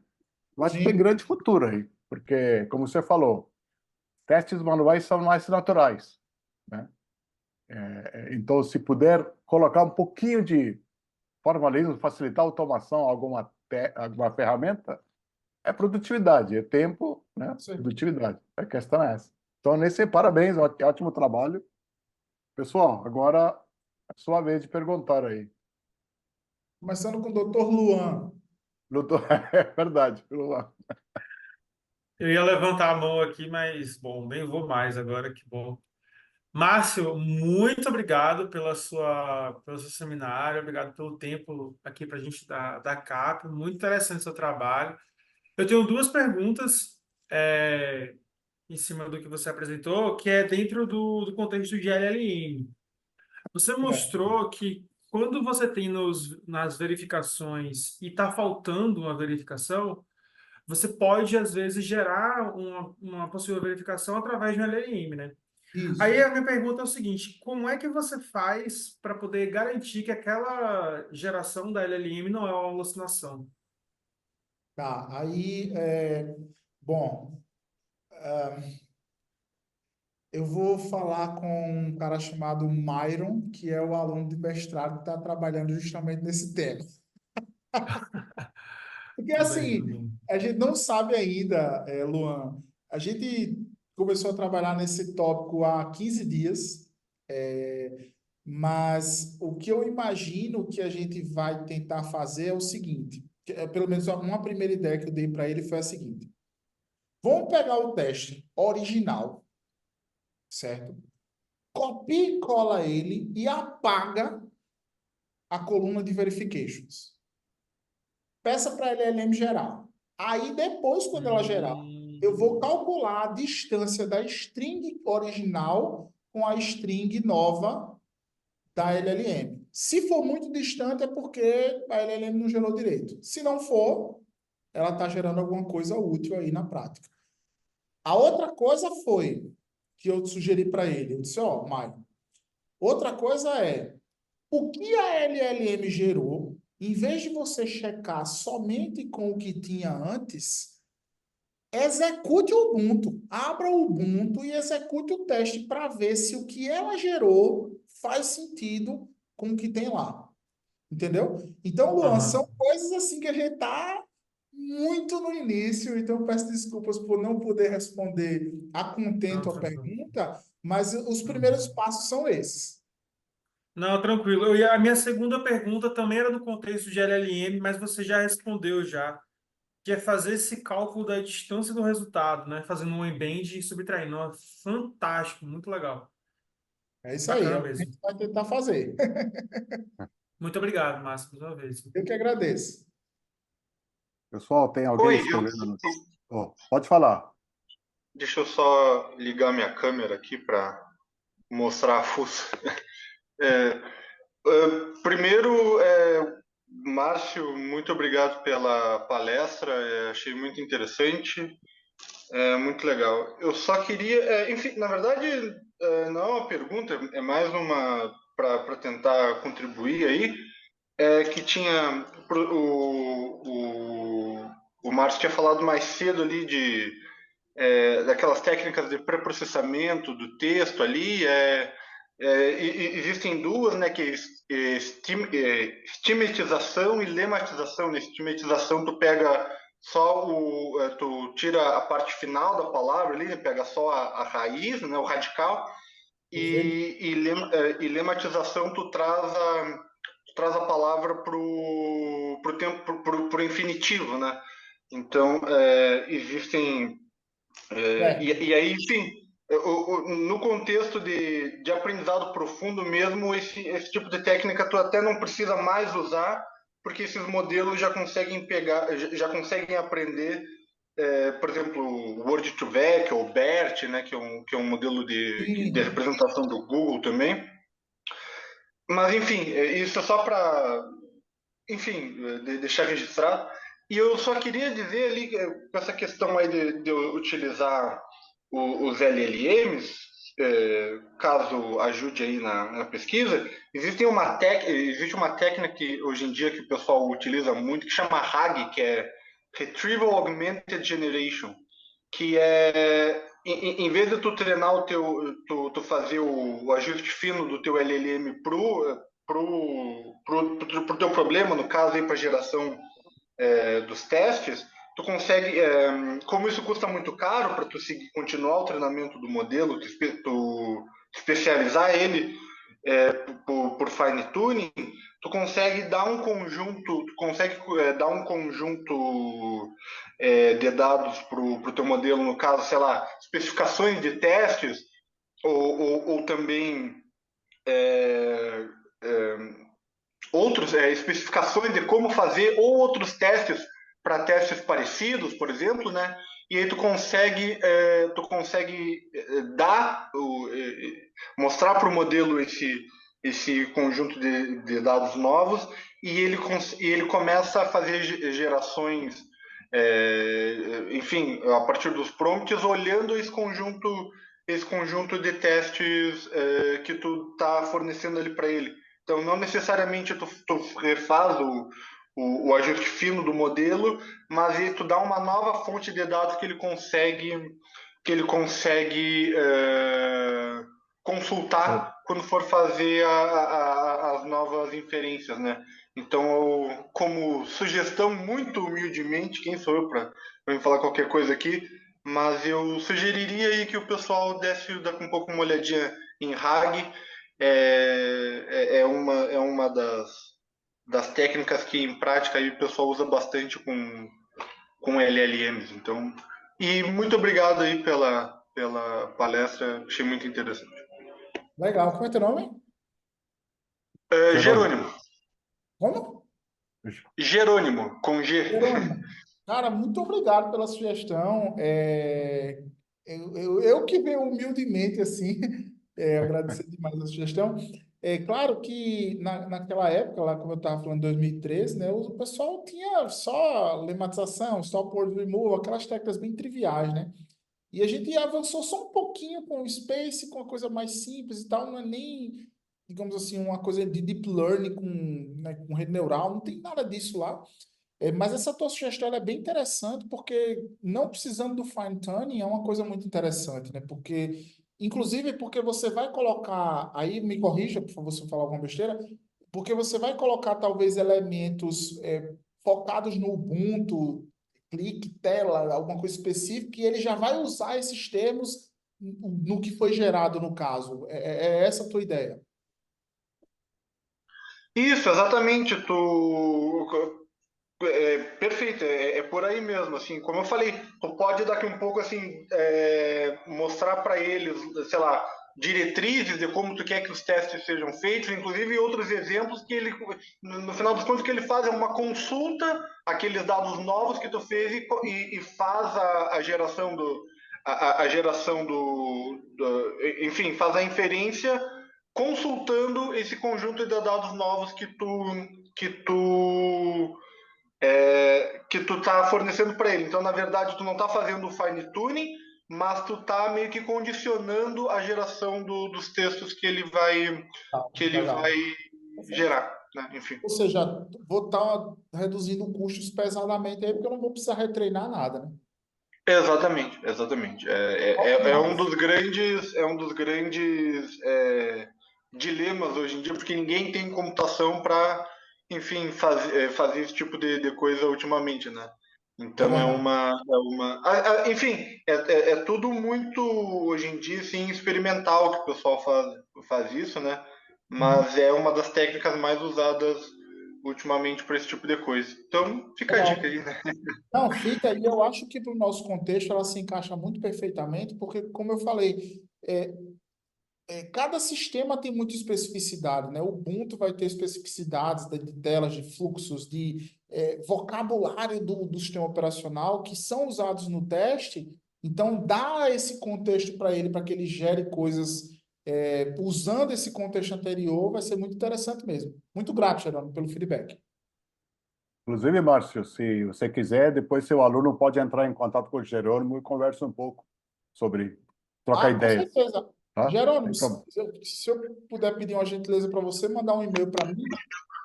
Eu acho que tem Sim. grande futuro aí, porque, como você falou, testes manuais são mais naturais, né? Então, se puder colocar um pouquinho de formalismo, facilitar a automação, alguma ferramenta, é produtividade, é tempo, né? Sim. Produtividade. A questão é essa. Então, nesse parabéns, ótimo trabalho. Pessoal, agora é sua vez de perguntar aí. Começando com o Dr. Luan. Doutor, é verdade. Eu ia levantar a mão aqui, mas, bom, nem vou mais agora, que bom. Márcio, muito obrigado pelo seu seminário, obrigado pelo tempo aqui para a gente dar CAP, muito interessante o seu trabalho. Eu tenho duas perguntas em cima do que você apresentou, que é dentro do contexto de LLM. Você É. mostrou que quando você tem nas verificações e está faltando uma verificação, você pode, às vezes, gerar uma possível verificação através de um LLM, né? Aí Isso. a minha pergunta é o seguinte: como é que você faz para poder garantir que aquela geração da LLM não é uma alucinação? Tá. Aí, bom, eu vou falar com um cara chamado Myron, que é o aluno de mestrado que está trabalhando justamente nesse tema. Porque, Tudo bem, tudo assim, bem. a gente não sabe ainda, Luan, a gente começou a trabalhar nesse tópico há 15 dias, mas o que eu imagino que a gente vai tentar fazer é o seguinte, pelo menos uma primeira ideia que eu dei para ele foi a seguinte: vamos pegar o teste original, certo? Copia e cola ele e apaga a coluna de verifications. Peça para a LLM gerar. Aí depois, quando ela gerar, eu vou Hum, calcular a distância da string original com a string nova da LLM. Se for muito distante, é porque a LLM não gerou direito. Se não for, ela está gerando alguma coisa útil aí na prática. A outra coisa foi que eu sugeri para ele. Eu disse, ó, Maio, outra coisa é o que a LLM gerou, em vez de você checar somente com o que tinha antes, execute o Ubuntu. Abra o Ubuntu e execute o teste para ver se o que ela gerou faz sentido com o que tem lá. Entendeu? Então, Luan, aham. são coisas assim que a gente está muito no início, então eu peço desculpas por não poder responder a Não, contento a tranquilo. pergunta, mas os primeiros Uhum. passos são esses. Não, tranquilo. A minha segunda pergunta também era no contexto de LLM, mas você já respondeu já, que é fazer esse cálculo da distância do resultado, né? Fazendo um embed e subtraindo. Nossa, fantástico, muito legal. É isso aí, é Bacana o que a gente mesmo. vai tentar fazer. Muito obrigado, Márcio, mais uma vez. Eu que agradeço. Pessoal, tem alguém Oi, escrevendo no... Oh, pode falar. deixa eu só ligar minha câmera aqui para mostrar a fuça. É, primeiro, Márcio, muito obrigado pela palestra, achei muito interessante, muito legal. Eu só queria, enfim, na verdade, não é uma pergunta, é mais uma para tentar contribuir aí, que tinha o Márcio tinha falado mais cedo ali daquelas técnicas de pré-processamento do texto ali, existem duas, né, que é estimatização e lematização. Na estimatização tu pega só tu tira a parte final da palavra ali, né, pega só a raiz, né, o radical, Perfeito? e lematização tu traz traz a palavra pro tempo, pro infinitivo, né? Então, existem Certo. e aí, enfim, no contexto de aprendizado profundo mesmo, esse tipo de técnica tu até não precisa mais usar, porque esses modelos já conseguem pegar, já conseguem aprender, por exemplo, o Word2Vec ou BERT, né, que é um modelo de Sim. representação do Google também. Mas, enfim, isso é só para, enfim, deixar registrado. E eu só queria dizer ali, com essa questão aí de eu utilizar os LLMs, caso ajude aí na pesquisa, existe uma técnica que hoje em dia que o pessoal utiliza muito, que chama RAG, que é Retrieval Augmented Generation, que é, em vez de tu treinar tu fazer o ajuste fino do teu LLM pro teu problema, no caso aí para geração dos testes, tu consegue, como isso custa muito caro para tu continuar o treinamento do modelo, tu especializar ele por fine tuning, tu consegue dar um conjunto, de dados para o teu modelo, no caso, sei lá, especificações de testes ou também é, é, especificações de como fazer ou outros testes para testes parecidos, por exemplo, né? E aí tu consegue mostrar para o modelo esse conjunto de dados novos e ele começa a fazer gerações, enfim, a partir dos prompts, olhando esse conjunto de testes que tu está fornecendo ali para ele. Então, não necessariamente tu refaz o ajuste fino do modelo, mas tu dá uma nova fonte de dados que ele consegue consultar quando for fazer as novas inferências, né? Então, como sugestão, muito humildemente, quem sou eu para me falar qualquer coisa aqui, mas eu sugeriria aí que o pessoal desse um pouco uma olhadinha em RAG. É uma das técnicas que em prática aí o pessoal usa bastante com LLMs. Então, e muito obrigado aí pela palestra, achei muito interessante. Legal. Como é teu nome? Jerônimo. Jerônimo, Como? Jerônimo, com G. Jerônimo. Cara, muito obrigado pela sugestão. Eu que venho humildemente, assim, agradecer demais a sugestão. É claro que naquela época, lá como eu estava falando, em 2013, né, o pessoal tinha só lematização, stop-word removal, aquelas técnicas bem triviais, né? E a gente avançou só um pouquinho com o Space, com a coisa mais simples e tal, não é nem, digamos assim, uma coisa de deep learning né, com rede neural, não tem nada disso lá. Mas essa tua sugestão ela é bem interessante, porque não precisando do fine tuning é uma coisa muito interessante, né? Porque, inclusive, porque você vai colocar, aí me corrija, por favor, se eu falar alguma besteira, porque você vai colocar talvez elementos focados no Ubuntu, clique, tela, alguma coisa específica, e ele já vai usar esses termos no que foi gerado no caso. É essa a tua ideia? Isso, exatamente. Perfeito, é por aí mesmo, assim, como eu falei, tu pode daqui um pouco, assim, mostrar para eles, sei lá, diretrizes de como tu quer que os testes sejam feitos, inclusive outros exemplos que ele, no final dos contos, que ele faz é uma consulta aqueles dados novos que tu fez e faz a geração enfim, faz a inferência consultando esse conjunto de dados novos que tu tá fornecendo para ele. Então, na verdade, tu não tá fazendo o fine tuning, mas tu tá meio que condicionando a geração dos textos Tá, que ele vai legal. gerar, né? Enfim. Ou seja, vou estar reduzindo custos pesadamente aí, porque eu não vou precisar retreinar nada, né? Exatamente, exatamente. Top É um demais. dos grandes dilemas hoje em dia, porque ninguém tem computação para, enfim, fazer esse tipo de coisa ultimamente, né? É Então verdade. enfim, é tudo muito hoje em dia assim experimental que o pessoal faz isso, né? mas é uma das técnicas mais usadas ultimamente para esse tipo de coisa. Então, fica a dica Legal. aí, né? Não, fica aí. Eu acho que para o nosso contexto ela se encaixa muito perfeitamente, porque, como eu falei, cada sistema tem muita especificidade, né? O Ubuntu vai ter especificidades de telas, de fluxos, de vocabulário do sistema operacional que são usados no teste. Então, dá esse contexto para que ele gere coisas usando esse contexto anterior, vai ser muito interessante mesmo. Muito grato, Gerônimo, pelo feedback. Inclusive, Márcio, se você quiser, depois seu aluno pode entrar em contato com o Jerônimo e conversa um pouco sobre trocar Ah, com ideias, certeza. tá? Jerônimo, Sem problema. se eu puder pedir uma gentileza para você, mandar um e-mail para mim,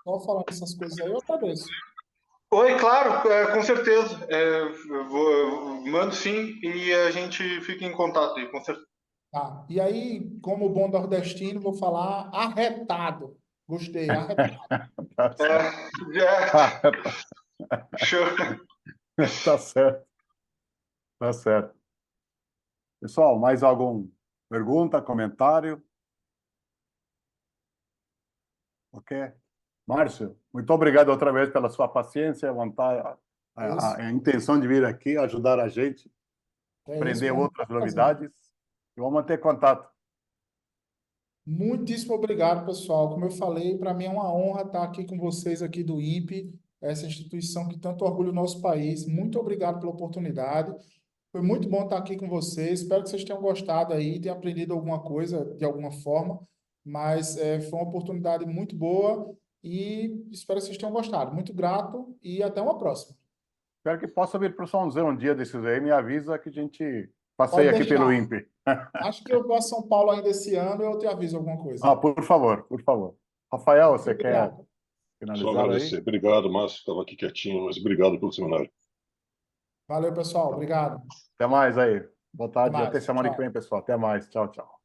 só falando essas coisas aí, eu agradeço. Oi, claro, com certeza. Mando sim e a gente fica em contato aí, com certeza. Tá. E aí, como bom nordestino, vou falar arretado. Gostei, arretado. Tá certo. Já, show. Tá certo, tá certo. Pessoal, mais alguma pergunta, comentário? Ok. Márcio, muito obrigado outra vez pela sua paciência, a vontade, Isso, a intenção de vir aqui ajudar a gente, é isso aprender mesmo. outras Prazer. novidades. E vamos manter contato. Muitíssimo obrigado, pessoal. Como eu falei, para mim é uma honra estar aqui com vocês aqui do INPE, essa instituição que tanto orgulha o nosso país. Muito obrigado pela oportunidade. Foi muito bom estar aqui com vocês. Espero que vocês tenham gostado aí, tenham aprendido alguma coisa de alguma forma. Mas foi uma oportunidade muito boa e espero que vocês tenham gostado. Muito grato e até uma próxima. Espero que possa vir para o São José um dia desses aí. Me avisa que a gente passeie Pode aqui pelo deixar. INPE. Acho que eu vou a São Paulo ainda esse ano e eu te aviso alguma coisa. Ah, por favor, por favor. Rafael, Muito você quer obrigado. Só finalizar aí? agradecer. Obrigado, Márcio. Estava aqui quietinho, mas obrigado pelo seminário. Valeu, pessoal. Obrigado. Até mais aí. Boa Até tarde e até mais. semana que Tchau. vem, pessoal. Até mais. Tchau, tchau.